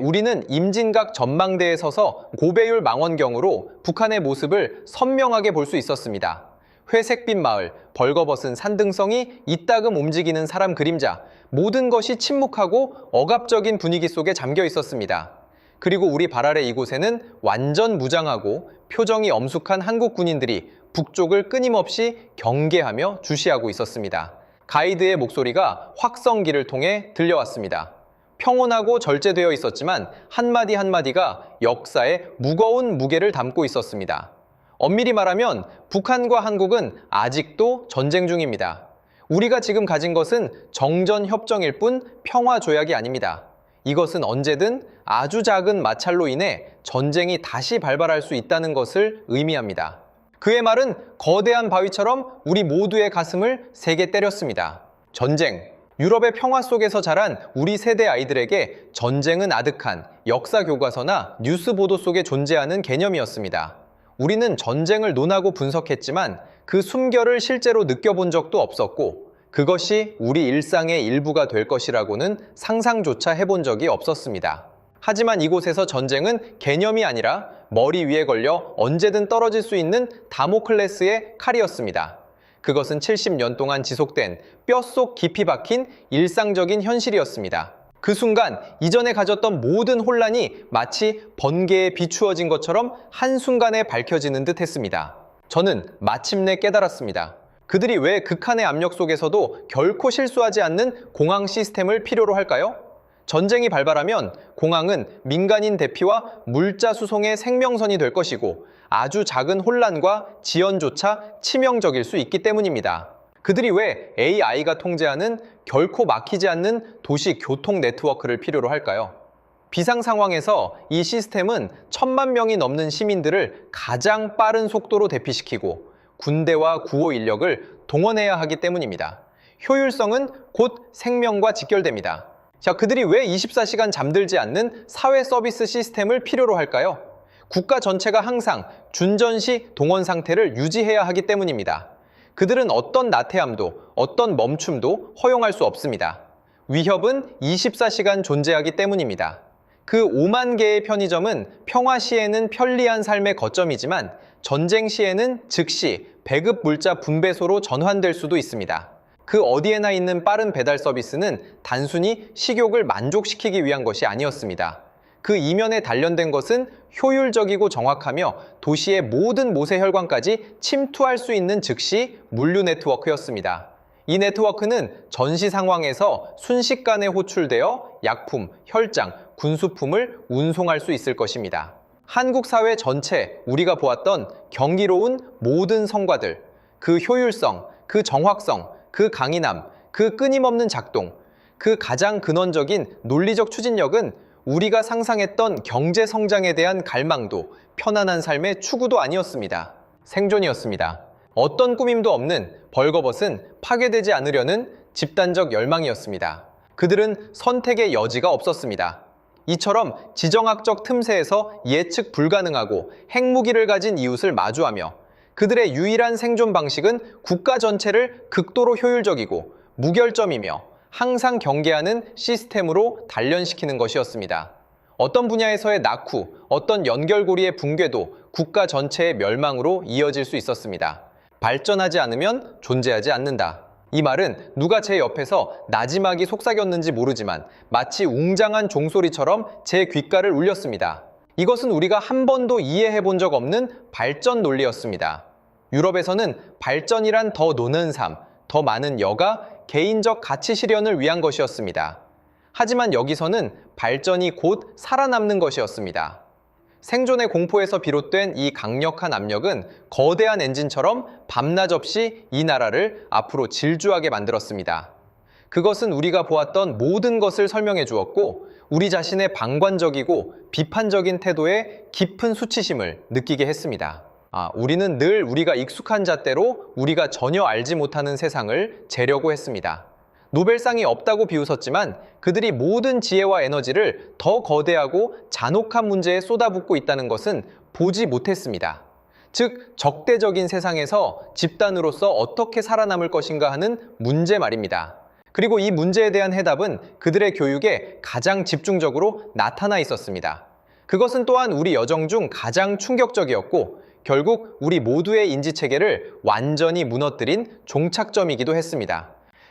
우리는 임진각 전망대에 서서 고배율 망원경으로 북한의 모습을 선명하게 볼 수 있었습니다. 회색빛 마을, 벌거벗은 산등성이 이따금 움직이는 사람 그림자, 모든 것이 침묵하고 억압적인 분위기 속에 잠겨 있었습니다. 그리고 우리 발 아래 이곳에는 완전 무장하고 표정이 엄숙한 한국 군인들이 북쪽을 끊임없이 경계하며 주시하고 있었습니다. 가이드의 목소리가 확성기를 통해 들려왔습니다. 평온하고 절제되어 있었지만 한마디 한마디가 역사의 무거운 무게를 담고 있었습니다. 엄밀히 말하면 북한과 한국은 아직도 전쟁 중입니다. 우리가 지금 가진 것은 정전협정일 뿐 평화조약이 아닙니다. 이것은 언제든 아주 작은 마찰로 인해 전쟁이 다시 발발할 수 있다는 것을 의미합니다. 그의 말은 거대한 바위처럼 우리 모두의 가슴을 세게 때렸습니다. 전쟁, 유럽의 평화 속에서 자란 우리 세대 아이들에게 전쟁은 아득한 역사 교과서나 뉴스 보도 속에 존재하는 개념이었습니다. 우리는 전쟁을 논하고 분석했지만 그 숨결을 실제로 느껴본 적도 없었고 그것이 우리 일상의 일부가 될 것이라고는 상상조차 해본 적이 없었습니다. 하지만 이곳에서 전쟁은 개념이 아니라 머리 위에 걸려 언제든 떨어질 수 있는 다모클레스의 칼이었습니다. 그것은 70년 동안 지속된 뼛속 깊이 박힌 일상적인 현실이었습니다. 그 순간 이전에 가졌던 모든 혼란이 마치 번개에 비추어진 것처럼 한순간에 밝혀지는 듯 했습니다. 저는 마침내 깨달았습니다. 그들이 왜 극한의 압력 속에서도 결코 실수하지 않는 공항 시스템을 필요로 할까요? 전쟁이 발발하면 공항은 민간인 대피와 물자 수송의 생명선이 될 것이고 아주 작은 혼란과 지연조차 치명적일 수 있기 때문입니다. 그들이 왜 AI가 통제하는 결코 막히지 않는 도시 교통 네트워크를 필요로 할까요? 비상 상황에서 이 시스템은 1000만 명이 넘는 시민들을 가장 빠른 속도로 대피시키고 군대와 구호 인력을 동원해야 하기 때문입니다. 효율성은 곧 생명과 직결됩니다. 그들이 왜 24시간 잠들지 않는 사회 서비스 시스템을 필요로 할까요? 국가 전체가 항상 준전시 동원 상태를 유지해야 하기 때문입니다. 그들은 어떤 나태함도 어떤 멈춤도 허용할 수 없습니다. 위협은 24시간 존재하기 때문입니다. 그 5만 개의 편의점은 평화 시에는 편리한 삶의 거점이지만 전쟁 시에는 즉시 배급 물자 분배소로 전환될 수도 있습니다. 그 어디에나 있는 빠른 배달 서비스는 단순히 식욕을 만족시키기 위한 것이 아니었습니다. 그 이면에 단련된 것은 효율적이고 정확하며 도시의 모든 모세혈관까지 침투할 수 있는 즉시 물류 네트워크였습니다. 이 네트워크는 전시 상황에서 순식간에 호출되어 약품, 혈장, 군수품을 운송할 수 있을 것입니다. 한국 사회 전체 우리가 보았던 경이로운 모든 성과들, 그 효율성, 그 정확성, 그 강인함, 그 끊임없는 작동, 그 가장 근원적인 논리적 추진력은 우리가 상상했던 경제 성장에 대한 갈망도 편안한 삶의 추구도 아니었습니다. 생존이었습니다. 어떤 꾸밈도 없는 벌거벗은 파괴되지 않으려는 집단적 열망이었습니다. 그들은 선택의 여지가 없었습니다. 이처럼 지정학적 틈새에서 예측 불가능하고 핵무기를 가진 이웃을 마주하며 그들의 유일한 생존 방식은 국가 전체를 극도로 효율적이고 무결점이며 항상 경계하는 시스템으로 단련시키는 것이었습니다. 어떤 분야에서의 낙후, 어떤 연결고리의 붕괴도 국가 전체의 멸망으로 이어질 수 있었습니다. 발전하지 않으면 존재하지 않는다. 이 말은 누가 제 옆에서 나지막이 속삭였는지 모르지만 마치 웅장한 종소리처럼 제 귓가를 울렸습니다. 이것은 우리가 한 번도 이해해 본 적 없는 발전 논리였습니다. 유럽에서는 발전이란 더 노는 삶, 더 많은 여가, 개인적 가치 실현을 위한 것이었습니다. 하지만 여기서는 발전이 곧 살아남는 것이었습니다. 생존의 공포에서 비롯된 이 강력한 압력은 거대한 엔진처럼 밤낮 없이 이 나라를 앞으로 질주하게 만들었습니다. 그것은 우리가 보았던 모든 것을 설명해 주었고 우리 자신의 방관적이고 비판적인 태도에 깊은 수치심을 느끼게 했습니다. 우리는 늘 우리가 익숙한 잣대로 우리가 전혀 알지 못하는 세상을 재려고 했습니다. 노벨상이 없다고 비웃었지만 그들이 모든 지혜와 에너지를 더 거대하고 잔혹한 문제에 쏟아붓고 있다는 것은 보지 못했습니다. 즉, 적대적인 세상에서 집단으로서 어떻게 살아남을 것인가 하는 문제 말입니다. 그리고 이 문제에 대한 해답은 그들의 교육에 가장 집중적으로 나타나 있었습니다. 그것은 또한 우리 여정 중 가장 충격적이었고 결국 우리 모두의 인지체계를 완전히 무너뜨린 종착점이기도 했습니다.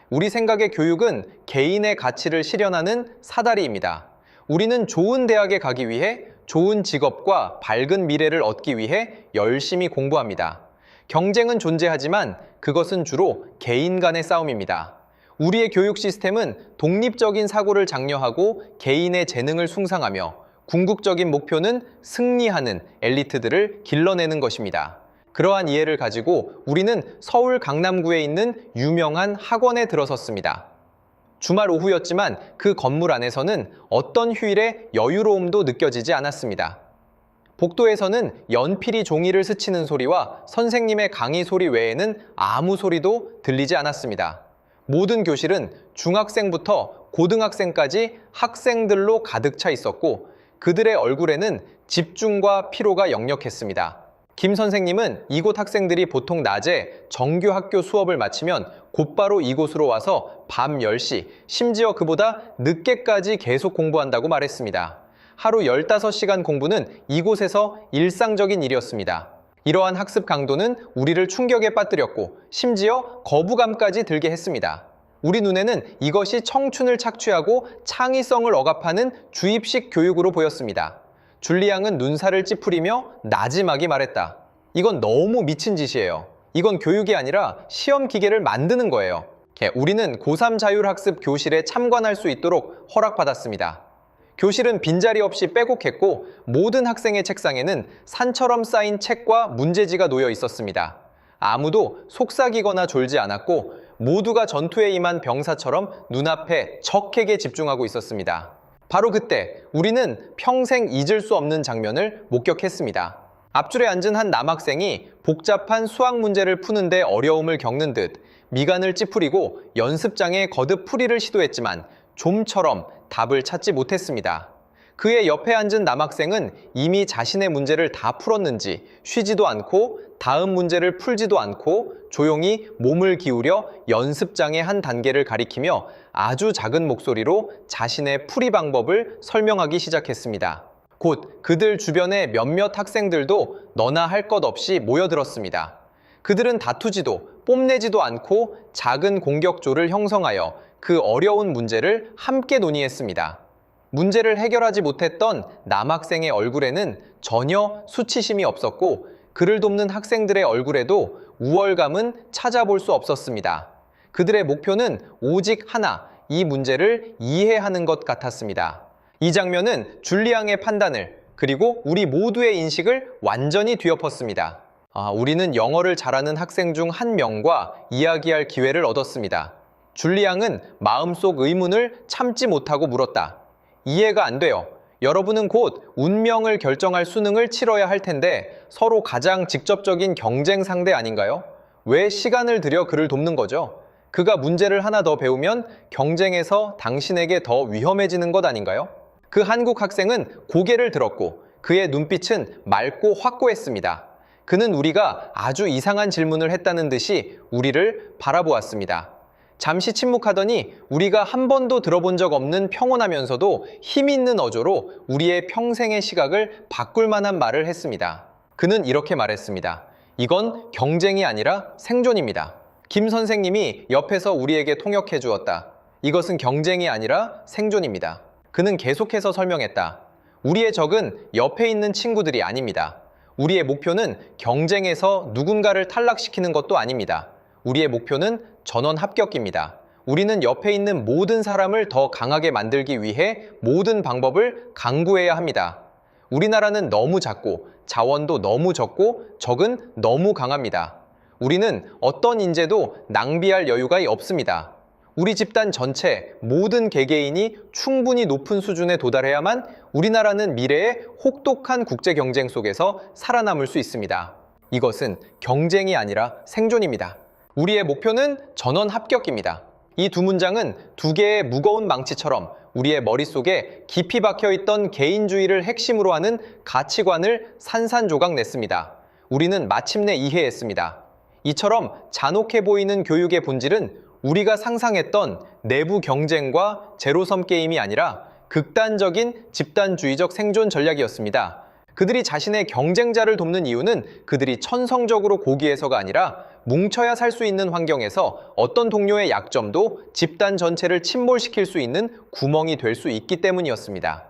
우리 생각의 교육은 개인의 가치를 실현하는 사다리입니다. 우리는 좋은 대학에 가기 위해 좋은 직업과 밝은 미래를 얻기 위해 열심히 공부합니다. 경쟁은 존재하지만 그것은 주로 개인 간의 싸움입니다. 우리의 교육 시스템은 독립적인 사고를 장려하고 개인의 재능을 숭상하며 궁극적인 목표는 승리하는 엘리트들을 길러내는 것입니다. 그러한 이해를 가지고 우리는 서울 강남구에 있는 유명한 학원에 들어섰습니다. 주말 오후였지만 그 건물 안에서는 어떤 휴일의 여유로움도 느껴지지 않았습니다. 복도에서는 연필이 종이를 스치는 소리와 선생님의 강의 소리 외에는 아무 소리도 들리지 않았습니다. 모든 교실은 중학생부터 고등학생까지 학생들로 가득 차 있었고 그들의 얼굴에는 집중과 피로가 역력했습니다. 김 선생님은 이곳 학생들이 보통 낮에 정규 학교 수업을 마치면 곧바로 이곳으로 와서 밤 10시, 심지어 그보다 늦게까지 계속 공부한다고 말했습니다. 하루 15시간 공부는 이곳에서 일상적인 일이었습니다. 이러한 학습 강도는 우리를 충격에 빠뜨렸고 심지어 거부감까지 들게 했습니다. 우리 눈에는 이것이 청춘을 착취하고 창의성을 억압하는 주입식 교육으로 보였습니다. 줄리앙은 눈살을 찌푸리며 나지막이 말했다. 이건 너무 미친 짓이에요. 이건 교육이 아니라 시험 기계를 만드는 거예요. 우리는 고3 자율학습 교실에 참관할 수 있도록 허락받았습니다. 교실은 빈자리 없이 빼곡했고 모든 학생의 책상에는 산처럼 쌓인 책과 문제지가 놓여 있었습니다. 아무도 속삭이거나 졸지 않았고 모두가 전투에 임한 병사처럼 눈앞에 적에게 집중하고 있었습니다. 바로 그때 우리는 평생 잊을 수 없는 장면을 목격했습니다. 앞줄에 앉은 한 남학생이 복잡한 수학 문제를 푸는데 어려움을 겪는 듯 미간을 찌푸리고 연습장에 거듭 풀이를 시도했지만 좀처럼 답을 찾지 못했습니다. 그의 옆에 앉은 남학생은 이미 자신의 문제를 다 풀었는지 쉬지도 않고 다음 문제를 풀지도 않고 조용히 몸을 기울여 연습장의 한 단계를 가리키며 아주 작은 목소리로 자신의 풀이 방법을 설명하기 시작했습니다. 곧 그들 주변의 몇몇 학생들도 너나 할 것 없이 모여들었습니다. 그들은 다투지도 뽐내지도 않고 작은 공격조를 형성하여 그 어려운 문제를 함께 논의했습니다. 문제를 해결하지 못했던 남학생의 얼굴에는 전혀 수치심이 없었고 그를 돕는 학생들의 얼굴에도 우월감은 찾아볼 수 없었습니다. 그들의 목표는 오직 하나, 이 문제를 이해하는 것 같았습니다. 이 장면은 줄리앙의 판단을 그리고 우리 모두의 인식을 완전히 뒤엎었습니다. 우리는 영어를 잘하는 학생 중 한 명과 이야기할 기회를 얻었습니다. 줄리앙은 마음속 의문을 참지 못하고 물었다. 이해가 안 돼요. 여러분은 곧 운명을 결정할 수능을 치러야 할 텐데 서로 가장 직접적인 경쟁 상대 아닌가요? 왜 시간을 들여 그를 돕는 거죠? 그가 문제를 하나 더 배우면 경쟁에서 당신에게 더 위험해지는 것 아닌가요? 그 한국 학생은 고개를 들었고 그의 눈빛은 맑고 확고했습니다. 그는 우리가 아주 이상한 질문을 했다는 듯이 우리를 바라보았습니다. 잠시 침묵하더니 우리가 한 번도 들어본 적 없는 평온하면서도 힘있는 어조로 우리의 평생의 시각을 바꿀 만한 말을 했습니다. 그는 이렇게 말했습니다. 이건 경쟁이 아니라 생존입니다. 김 선생님이 옆에서 우리에게 통역해 주었다. 이것은 경쟁이 아니라 생존입니다. 그는 계속해서 설명했다. 우리의 적은 옆에 있는 친구들이 아닙니다. 우리의 목표는 경쟁에서 누군가를 탈락시키는 것도 아닙니다. 우리의 목표는 전원 합격입니다. 우리는 옆에 있는 모든 사람을 더 강하게 만들기 위해 모든 방법을 강구해야 합니다. 우리나라는 너무 작고 자원도 너무 적고 적은 너무 강합니다. 우리는 어떤 인재도 낭비할 여유가 없습니다. 우리 집단 전체 모든 개개인이 충분히 높은 수준에 도달해야만 우리나라는 미래의 혹독한 국제 경쟁 속에서 살아남을 수 있습니다. 이것은 경쟁이 아니라 생존입니다. 우리의 목표는 전원 합격입니다. 이 두 문장은 두 개의 무거운 망치처럼 우리의 머릿속에 깊이 박혀있던 개인주의를 핵심으로 하는 가치관을 산산조각 냈습니다. 우리는 마침내 이해했습니다. 이처럼 잔혹해 보이는 교육의 본질은 우리가 상상했던 내부 경쟁과 제로섬 게임이 아니라 극단적인 집단주의적 생존 전략이었습니다. 그들이 자신의 경쟁자를 돕는 이유는 그들이 천성적으로 고귀해서가 아니라 뭉쳐야 살 수 있는 환경에서 어떤 동료의 약점도 집단 전체를 침몰시킬 수 있는 구멍이 될 수 있기 때문이었습니다.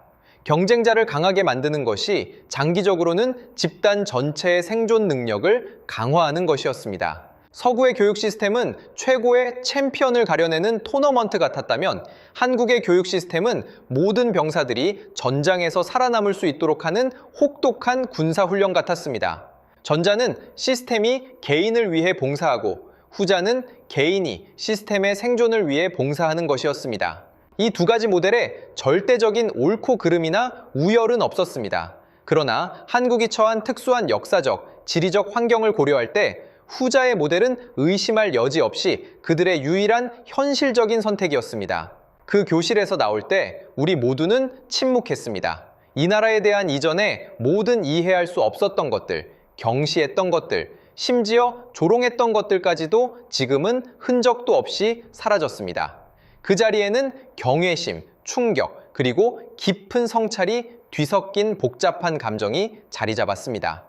경쟁자를 강하게 만드는 것이 장기적으로는 집단 전체의 생존 능력을 강화하는 것이었습니다. 서구의 교육 시스템은 최고의 챔피언을 가려내는 토너먼트 같았다면 한국의 교육 시스템은 모든 병사들이 전장에서 살아남을 수 있도록 하는 혹독한 군사훈련 같았습니다. 전자는 시스템이 개인을 위해 봉사하고 후자는 개인이 시스템의 생존을 위해 봉사하는 것이었습니다. 이 두 가지 모델에 절대적인 옳고 그름이나 우열은 없었습니다. 그러나 한국이 처한 특수한 역사적, 지리적 환경을 고려할 때 후자의 모델은 의심할 여지 없이 그들의 유일한 현실적인 선택이었습니다. 그 교실에서 나올 때 우리 모두는 침묵했습니다. 이 나라에 대한 이전에 모든 이해할 수 없었던 것들, 경시했던 것들, 심지어 조롱했던 것들까지도 지금은 흔적도 없이 사라졌습니다. 그 자리에는 경외심, 충격, 그리고 깊은 성찰이 뒤섞인 복잡한 감정이 자리 잡았습니다.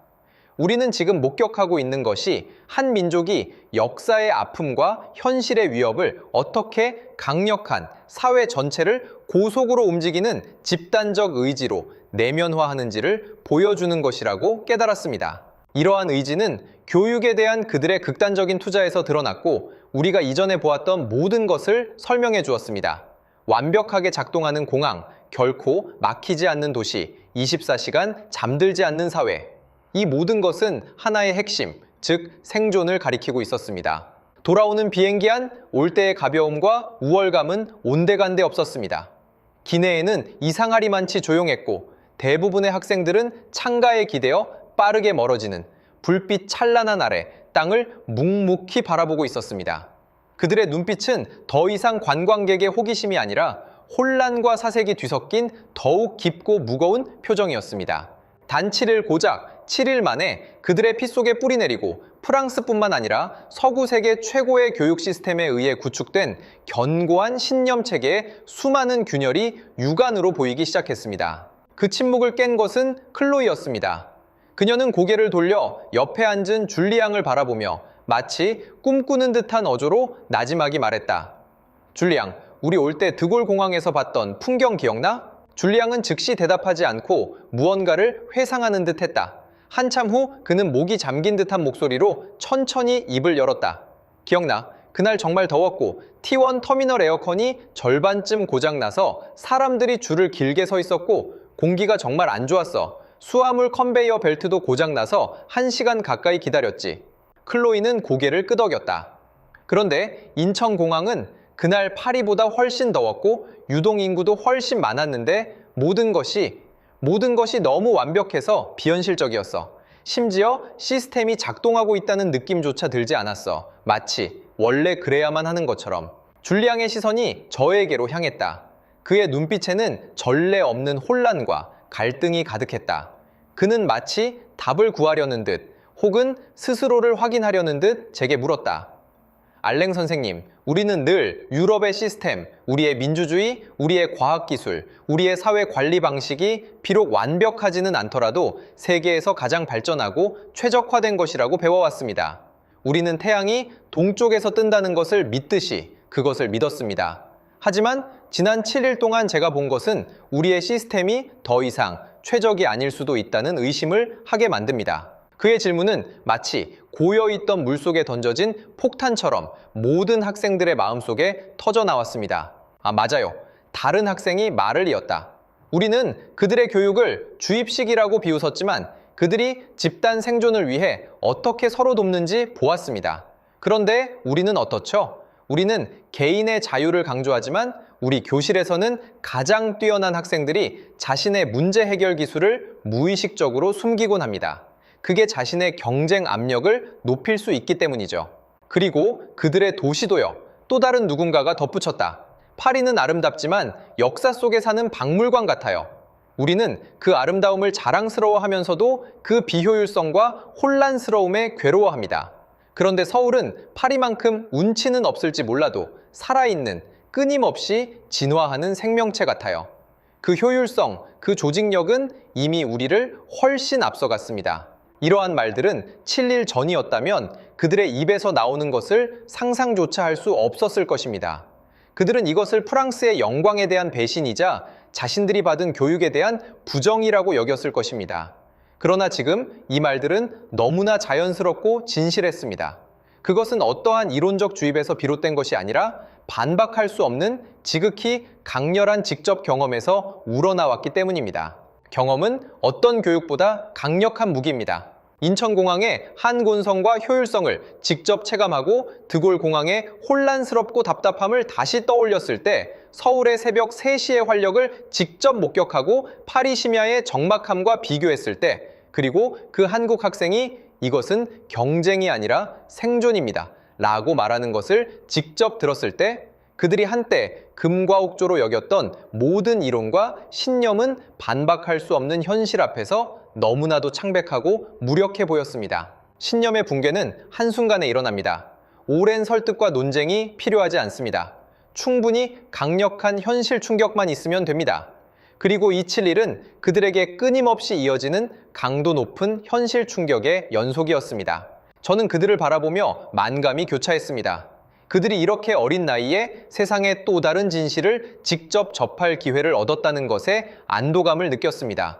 우리는 지금 목격하고 있는 것이 한 민족이 역사의 아픔과 현실의 위협을 어떻게 강력한 사회 전체를 고속으로 움직이는 집단적 의지로 내면화하는지를 보여주는 것이라고 깨달았습니다. 이러한 의지는 교육에 대한 그들의 극단적인 투자에서 드러났고 우리가 이전에 보았던 모든 것을 설명해 주었습니다. 완벽하게 작동하는 공항, 결코 막히지 않는 도시, 24시간 잠들지 않는 사회. 이 모든 것은 하나의 핵심, 즉 생존을 가리키고 있었습니다. 돌아오는 비행기 안 올 때의 가벼움과 우월감은 온데간데 없었습니다. 기내에는 이상하리만치 조용했고 대부분의 학생들은 창가에 기대어 빠르게 멀어지는 불빛 찬란한 아래 땅을 묵묵히 바라보고 있었습니다. 그들의 눈빛은 더 이상 관광객의 호기심이 아니라 혼란과 사색이 뒤섞인 더욱 깊고 무거운 표정이었습니다. 단 7일 고작 7일 만에 그들의 피 속에 뿌리 내리고 프랑스뿐만 아니라 서구 세계 최고의 교육 시스템에 의해 구축된 견고한 신념 체계의 수많은 균열이 육안으로 보이기 시작했습니다. 그 침묵을 깬 것은 클로이였습니다. 그녀는 고개를 돌려 옆에 앉은 줄리앙을 바라보며 마치 꿈꾸는 듯한 어조로 나지막이 말했다. 줄리앙, 우리 올 때 드골 공항에서 봤던 풍경 기억나? 줄리앙은 즉시 대답하지 않고 무언가를 회상하는 듯 했다. 한참 후 그는 목이 잠긴 듯한 목소리로 천천히 입을 열었다. 기억나. 그날 정말 더웠고 T1 터미널 에어컨이 절반쯤 고장나서 사람들이 줄을 길게 서 있었고 공기가 정말 안 좋았어. 수화물 컨베이어 벨트도 고장나서 1시간 가까이 기다렸지. 클로이는 고개를 끄덕였다. 그런데 인천공항은 그날 파리보다 훨씬 더웠고 유동인구도 훨씬 많았는데 모든 것이 너무 완벽해서 비현실적이었어. 심지어 시스템이 작동하고 있다는 느낌조차 들지 않았어. 마치 원래 그래야만 하는 것처럼. 줄리앙의 시선이 저에게로 향했다. 그의 눈빛에는 전례 없는 혼란과 갈등이 가득했다. 그는 마치 답을 구하려는 듯 혹은 스스로를 확인하려는 듯 제게 물었다. 알랭 선생님, 우리는 늘 유럽의 시스템, 우리의 민주주의, 우리의 과학기술, 우리의 사회 관리 방식이 비록 완벽하지는 않더라도 세계에서 가장 발전하고 최적화된 것이라고 배워왔습니다. 우리는 태양이 동쪽에서 뜬다는 것을 믿듯이 그것을 믿었습니다. 하지만 지난 7일 동안 제가 본 것은 우리의 시스템이 더 이상 최적이 아닐 수도 있다는 의심을 하게 만듭니다. 그의 질문은 마치 고여있던 물속에 던져진 폭탄처럼 모든 학생들의 마음속에 터져나왔습니다. 맞아요. 다른 학생이 말을 이었다. 우리는 그들의 교육을 주입식이라고 비웃었지만 그들이 집단 생존을 위해 어떻게 서로 돕는지 보았습니다. 그런데 우리는 어떻죠? 우리는 개인의 자유를 강조하지만 우리 교실에서는 가장 뛰어난 학생들이 자신의 문제 해결 기술을 무의식적으로 숨기곤 합니다. 그게 자신의 경쟁 압력을 높일 수 있기 때문이죠. 그리고 그들의 도시도요. 또 다른 누군가가 덧붙였다. 파리는 아름답지만 역사 속에 사는 박물관 같아요. 우리는 그 아름다움을 자랑스러워하면서도 그 비효율성과 혼란스러움에 괴로워합니다. 그런데 서울은 파리만큼 운치는 없을지 몰라도 살아있는, 끊임없이 진화하는 생명체 같아요. 그 효율성, 그 조직력은 이미 우리를 훨씬 앞서갔습니다. 이러한 말들은 7일 전이었다면 그들의 입에서 나오는 것을 상상조차 할 수 없었을 것입니다. 그들은 이것을 프랑스의 영광에 대한 배신이자 자신들이 받은 교육에 대한 부정이라고 여겼을 것입니다. 그러나 지금 이 말들은 너무나 자연스럽고 진실했습니다. 그것은 어떠한 이론적 주입에서 비롯된 것이 아니라 반박할 수 없는 지극히 강렬한 직접 경험에서 우러나왔기 때문입니다. 경험은 어떤 교육보다 강력한 무기입니다. 인천공항의 한곤성과 효율성을 직접 체감하고 드골공항의 혼란스럽고 답답함을 다시 떠올렸을 때 서울의 새벽 3시의 활력을 직접 목격하고 파리 심야의 적막함과 비교했을 때 그리고 그 한국 학생이 이것은 경쟁이 아니라 생존입니다. 라고 말하는 것을 직접 들었을 때 그들이 한때 금과 옥조로 여겼던 모든 이론과 신념은 반박할 수 없는 현실 앞에서 너무나도 창백하고 무력해 보였습니다. 신념의 붕괴는 한순간에 일어납니다. 오랜 설득과 논쟁이 필요하지 않습니다. 충분히 강력한 현실 충격만 있으면 됩니다. 그리고 271은 그들에게 끊임없이 이어지는 강도 높은 현실 충격의 연속이었습니다. 저는 그들을 바라보며 만감이 교차했습니다. 그들이 이렇게 어린 나이에 세상의 또 다른 진실을 직접 접할 기회를 얻었다는 것에 안도감을 느꼈습니다.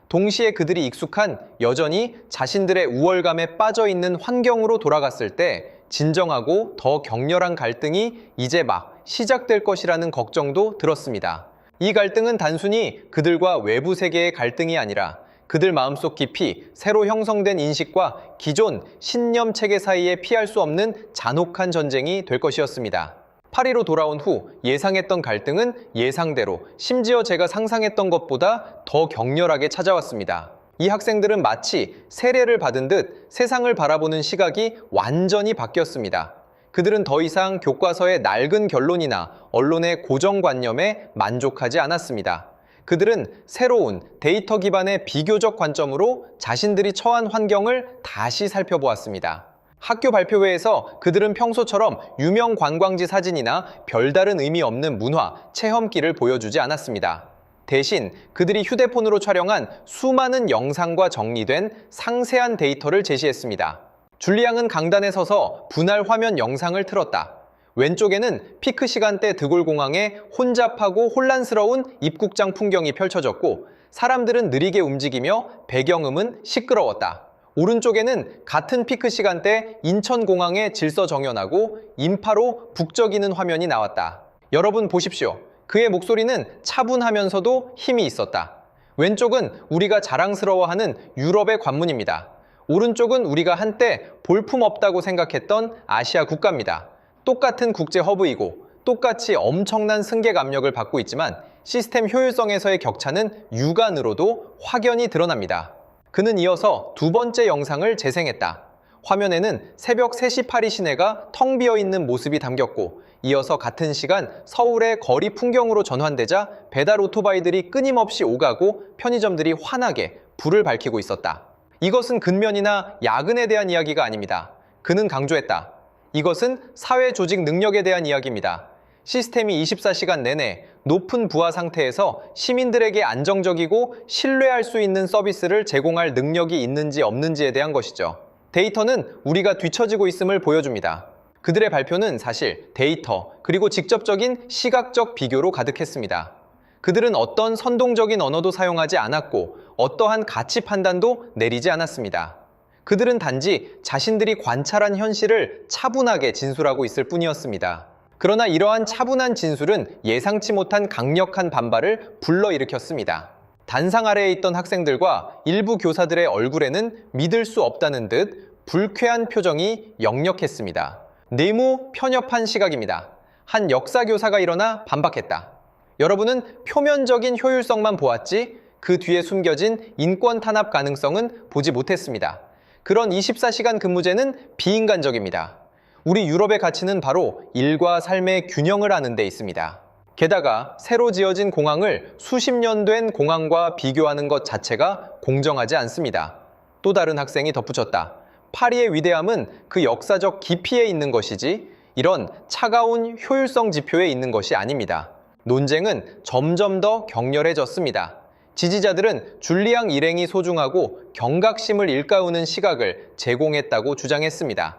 동시에 그들이 익숙한 여전히 자신들의 우월감에 빠져있는 환경으로 돌아갔을 때 진정하고 더 격렬한 갈등이 이제 막 시작될 것이라는 걱정도 들었습니다. 이 갈등은 단순히 그들과 외부 세계의 갈등이 아니라 그들 마음속 깊이 새로 형성된 인식과 기존 신념 체계 사이에 피할 수 없는 잔혹한 전쟁이 될 것이었습니다. 파리로 돌아온 후 예상했던 갈등은 예상대로 심지어 제가 상상했던 것보다 더 격렬하게 찾아왔습니다. 이 학생들은 마치 세례를 받은 듯 세상을 바라보는 시각이 완전히 바뀌었습니다. 그들은 더 이상 교과서의 낡은 결론이나 언론의 고정관념에 만족하지 않았습니다. 그들은 새로운 데이터 기반의 비교적 관점으로 자신들이 처한 환경을 다시 살펴보았습니다. 학교 발표회에서 그들은 평소처럼 유명 관광지 사진이나 별다른 의미 없는 문화, 체험기를 보여주지 않았습니다. 대신 그들이 휴대폰으로 촬영한 수많은 영상과 정리된 상세한 데이터를 제시했습니다. 줄리앙은 강단에 서서 분할 화면 영상을 틀었다. 왼쪽에는 피크 시간대 드골공항의 혼잡하고 혼란스러운 입국장 풍경이 펼쳐졌고 사람들은 느리게 움직이며 배경음은 시끄러웠다. 오른쪽에는 같은 피크 시간대 인천공항의 질서정연하고 인파로 북적이는 화면이 나왔다. 여러분 보십시오. 그의 목소리는 차분하면서도 힘이 있었다. 왼쪽은 우리가 자랑스러워하는 유럽의 관문입니다. 오른쪽은 우리가 한때 볼품없다고 생각했던 아시아 국가입니다. 똑같은 국제 허브이고 똑같이 엄청난 승객 압력을 받고 있지만 시스템 효율성에서의 격차는 육안으로도 확연히 드러납니다. 그는 이어서 두 번째 영상을 재생했다. 화면에는 새벽 3시 파리 시내가 텅 비어 있는 모습이 담겼고 이어서 같은 시간 서울의 거리 풍경으로 전환되자 배달 오토바이들이 끊임없이 오가고 편의점들이 환하게 불을 밝히고 있었다. 이것은 근면이나 야근에 대한 이야기가 아닙니다. 그는 강조했다. 이것은 사회 조직 능력에 대한 이야기입니다. 시스템이 24시간 내내 높은 부하 상태에서 시민들에게 안정적이고 신뢰할 수 있는 서비스를 제공할 능력이 있는지 없는지에 대한 것이죠. 데이터는 우리가 뒤처지고 있음을 보여줍니다. 그들의 발표는 사실 데이터 그리고 직접적인 시각적 비교로 가득했습니다. 그들은 어떤 선동적인 언어도 사용하지 않았고 어떠한 가치 판단도 내리지 않았습니다. 그들은 단지 자신들이 관찰한 현실을 차분하게 진술하고 있을 뿐이었습니다. 그러나 이러한 차분한 진술은 예상치 못한 강력한 반발을 불러일으켰습니다. 단상 아래에 있던 학생들과 일부 교사들의 얼굴에는 믿을 수 없다는 듯 불쾌한 표정이 역력했습니다. 내무 편협한 시각입니다. 한 역사교사가 일어나 반박했다. 여러분은 표면적인 효율성만 보았지 그 뒤에 숨겨진 인권 탄압 가능성은 보지 못했습니다. 그런 24시간 근무제는 비인간적입니다. 우리 유럽의 가치는 바로 일과 삶의 균형을 아는 데 있습니다. 게다가 새로 지어진 공항을 수십 년 된 공항과 비교하는 것 자체가 공정하지 않습니다. 또 다른 학생이 덧붙였다. 파리의 위대함은 그 역사적 깊이에 있는 것이지 이런 차가운 효율성 지표에 있는 것이 아닙니다. 논쟁은 점점 더 격렬해졌습니다. 지지자들은 줄리앙 일행이 소중하고 경각심을 일깨우는 시각을 제공했다고 주장했습니다.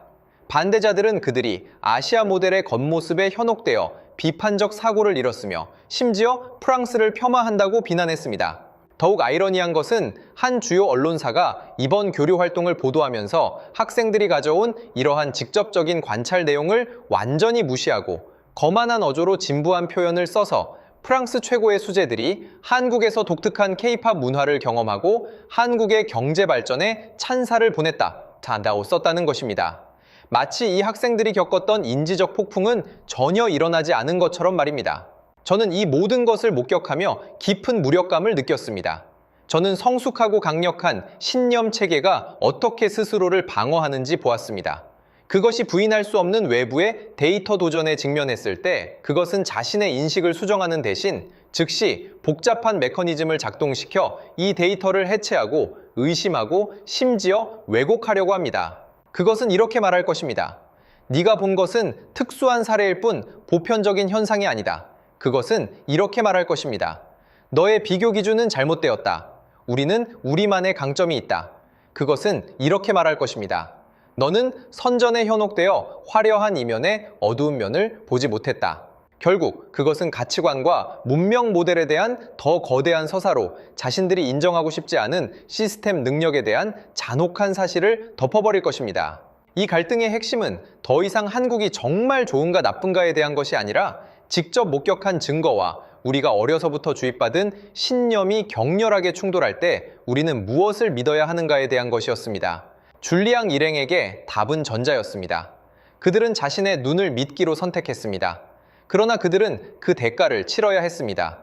반대자들은 그들이 아시아 모델의 겉모습에 현혹되어 비판적 사고를 잃었으며 심지어 프랑스를 폄하한다고 비난했습니다. 더욱 아이러니한 것은 한 주요 언론사가 이번 교류 활동을 보도하면서 학생들이 가져온 이러한 직접적인 관찰 내용을 완전히 무시하고 거만한 어조로 진부한 표현을 써서 프랑스 최고의 수재들이 한국에서 독특한 K-팝 문화를 경험하고 한국의 경제 발전에 찬사를 보냈다고 썼다는 것입니다. 마치 이 학생들이 겪었던 인지적 폭풍은 전혀 일어나지 않은 것처럼 말입니다. 저는 이 모든 것을 목격하며 깊은 무력감을 느꼈습니다. 저는 성숙하고 강력한 신념 체계가 어떻게 스스로를 방어하는지 보았습니다. 그것이 부인할 수 없는 외부의 데이터 도전에 직면했을 때 그것은 자신의 인식을 수정하는 대신 즉시 복잡한 메커니즘을 작동시켜 이 데이터를 해체하고 의심하고 심지어 왜곡하려고 합니다. 그것은 이렇게 말할 것입니다. 네가 본 것은 특수한 사례일 뿐 보편적인 현상이 아니다. 그것은 이렇게 말할 것입니다. 너의 비교 기준은 잘못되었다. 우리는 우리만의 강점이 있다. 그것은 이렇게 말할 것입니다. 너는 선전에 현혹되어 화려한 이면의 어두운 면을 보지 못했다. 결국 그것은 가치관과 문명 모델에 대한 더 거대한 서사로 자신들이 인정하고 싶지 않은 시스템 능력에 대한 잔혹한 사실을 덮어버릴 것입니다. 이 갈등의 핵심은 더 이상 한국이 정말 좋은가 나쁜가에 대한 것이 아니라 직접 목격한 증거와 우리가 어려서부터 주입받은 신념이 격렬하게 충돌할 때 우리는 무엇을 믿어야 하는가에 대한 것이었습니다. 줄리앙 일행에게 답은 전자였습니다. 그들은 자신의 눈을 믿기로 선택했습니다. 그러나 그들은 그 대가를 치러야 했습니다.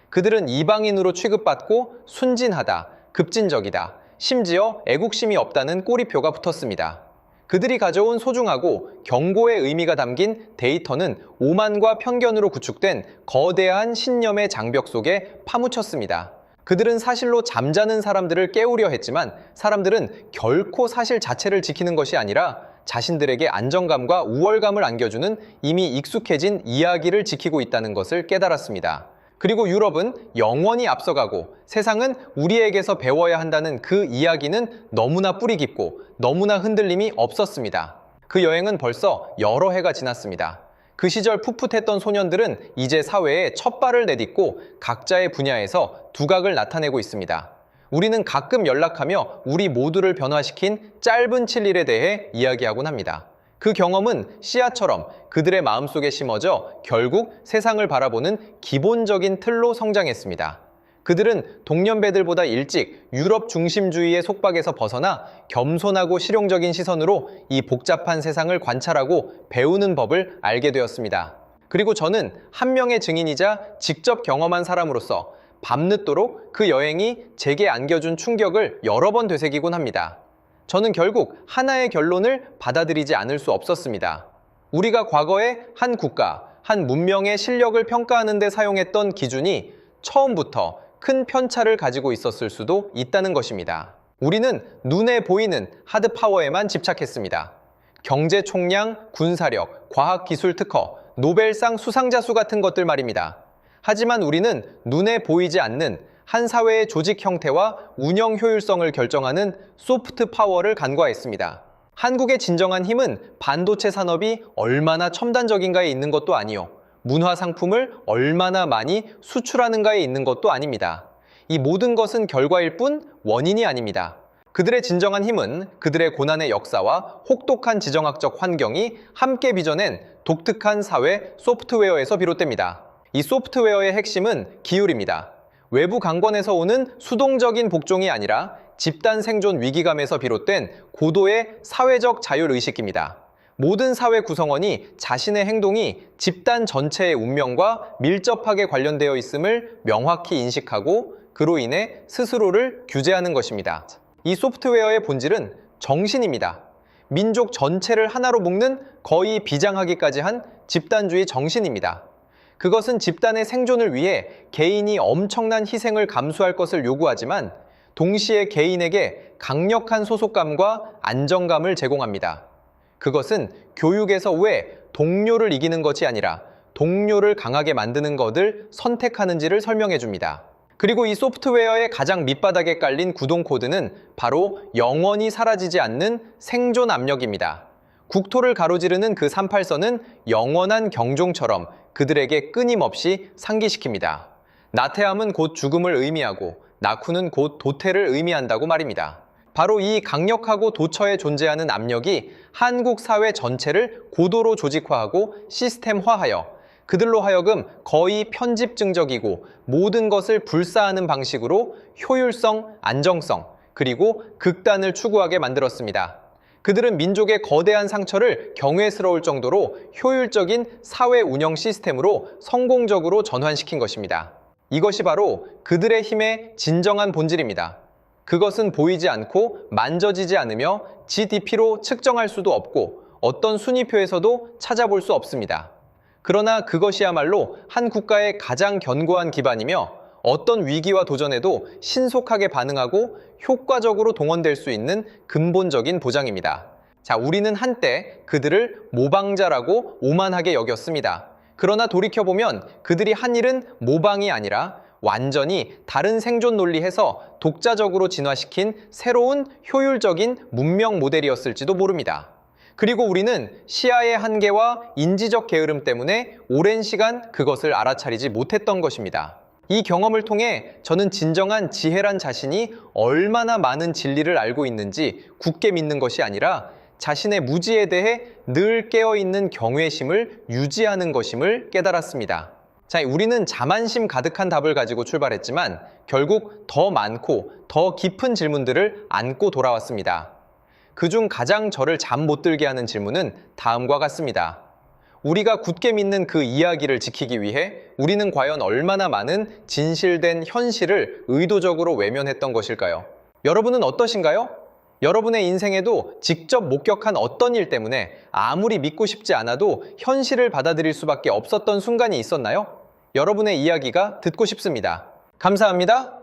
그들은 이방인으로 취급받고 순진하다, 급진적이다, 심지어 애국심이 없다는 꼬리표가 붙었습니다. 그들이 가져온 소중하고 경고의 의미가 담긴 데이터는 오만과 편견으로 구축된 거대한 신념의 장벽 속에 파묻혔습니다. 그들은 사실로 잠자는 사람들을 깨우려 했지만 사람들은 결코 사실 자체를 지키는 것이 아니라 자신들에게 안정감과 우월감을 안겨주는 이미 익숙해진 이야기를 지키고 있다는 것을 깨달았습니다. 그리고 유럽은 영원히 앞서가고 세상은 우리에게서 배워야 한다는 그 이야기는 너무나 뿌리 깊고 너무나 흔들림이 없었습니다. 그 여행은 벌써 여러 해가 지났습니다. 그 시절 풋풋했던 소년들은 이제 사회에 첫 발을 내딛고 각자의 분야에서 두각을 나타내고 있습니다. 우리는 가끔 연락하며 우리 모두를 변화시킨 짧은 7일에 대해 이야기하곤 합니다. 그 경험은 씨앗처럼 그들의 마음속에 심어져 결국 세상을 바라보는 기본적인 틀로 성장했습니다. 그들은 동년배들보다 일찍 유럽 중심주의의 속박에서 벗어나 겸손하고 실용적인 시선으로 이 복잡한 세상을 관찰하고 배우는 법을 알게 되었습니다. 그리고 저는 한 명의 증인이자 직접 경험한 사람으로서 밤늦도록 그 여행이 제게 안겨준 충격을 여러 번 되새기곤 합니다. 저는 결국 하나의 결론을 받아들이지 않을 수 없었습니다. 우리가 과거에 한 국가, 한 문명의 실력을 평가하는 데 사용했던 기준이 처음부터 큰 편차를 가지고 있었을 수도 있다는 것입니다. 우리는 눈에 보이는 하드 파워에만 집착했습니다. 경제 총량, 군사력, 과학기술 특허, 노벨상 수상자 수 같은 것들 말입니다. 하지만 우리는 눈에 보이지 않는 한 사회의 조직 형태와 운영 효율성을 결정하는 소프트 파워를 간과했습니다. 한국의 진정한 힘은 반도체 산업이 얼마나 첨단적인가에 있는 것도 아니요. 문화 상품을 얼마나 많이 수출하는가에 있는 것도 아닙니다. 이 모든 것은 결과일 뿐 원인이 아닙니다. 그들의 진정한 힘은 그들의 고난의 역사와 혹독한 지정학적 환경이 함께 빚어낸 독특한 사회 소프트웨어에서 비롯됩니다. 이 소프트웨어의 핵심은 기율입니다. 외부 강권에서 오는 수동적인 복종이 아니라 집단 생존 위기감에서 비롯된 고도의 사회적 자율의식입니다. 모든 사회 구성원이 자신의 행동이 집단 전체의 운명과 밀접하게 관련되어 있음을 명확히 인식하고 그로 인해 스스로를 규제하는 것입니다. 이 소프트웨어의 본질은 정신입니다. 민족 전체를 하나로 묶는 거의 비장하기까지 한 집단주의 정신입니다. 그것은 집단의 생존을 위해 개인이 엄청난 희생을 감수할 것을 요구하지만 동시에 개인에게 강력한 소속감과 안정감을 제공합니다. 그것은 교육에서 왜 동료를 이기는 것이 아니라 동료를 강하게 만드는 것을 선택하는지를 설명해 줍니다. 그리고 이 소프트웨어의 가장 밑바닥에 깔린 구동 코드는 바로 영원히 사라지지 않는 생존 압력입니다. 국토를 가로지르는 그 38선은 영원한 경종처럼 그들에게 끊임없이 상기시킵니다. 나태함은 곧 죽음을 의미하고 낙후는 곧 도태를 의미한다고 말입니다. 바로 이 강력하고 도처에 존재하는 압력이 한국 사회 전체를 고도로 조직화하고 시스템화하여 그들로 하여금 거의 편집증적이고 모든 것을 불사하는 방식으로 효율성, 안정성, 그리고 극단을 추구하게 만들었습니다. 그들은 민족의 거대한 상처를 경외스러울 정도로 효율적인 사회 운영 시스템으로 성공적으로 전환시킨 것입니다. 이것이 바로 그들의 힘의 진정한 본질입니다. 그것은 보이지 않고 만져지지 않으며 GDP로 측정할 수도 없고 어떤 순위표에서도 찾아볼 수 없습니다. 그러나 그것이야말로 한 국가의 가장 견고한 기반이며 어떤 위기와 도전에도 신속하게 반응하고 효과적으로 동원될 수 있는 근본적인 보장입니다. 자, 우리는 한때 그들을 모방자라고 오만하게 여겼습니다. 그러나 돌이켜보면 그들이 한 일은 모방이 아니라 완전히 다른 생존 논리에서 독자적으로 진화시킨 새로운 효율적인 문명 모델이었을지도 모릅니다. 그리고 우리는 시야의 한계와 인지적 게으름 때문에 오랜 시간 그것을 알아차리지 못했던 것입니다. 이 경험을 통해 저는 진정한 지혜란 자신이 얼마나 많은 진리를 알고 있는지 굳게 믿는 것이 아니라 자신의 무지에 대해 늘 깨어있는 경외심을 유지하는 것임을 깨달았습니다. 자, 우리는 자만심 가득한 답을 가지고 출발했지만 결국 더 많고 더 깊은 질문들을 안고 돌아왔습니다. 그중 가장 저를 잠 못 들게 하는 질문은 다음과 같습니다. 우리가 굳게 믿는 그 이야기를 지키기 위해 우리는 과연 얼마나 많은 진실된 현실을 의도적으로 외면했던 것일까요? 여러분은 어떠신가요? 여러분의 인생에도 직접 목격한 어떤 일 때문에 아무리 믿고 싶지 않아도 현실을 받아들일 수밖에 없었던 순간이 있었나요? 여러분의 이야기가 듣고 싶습니다. 감사합니다.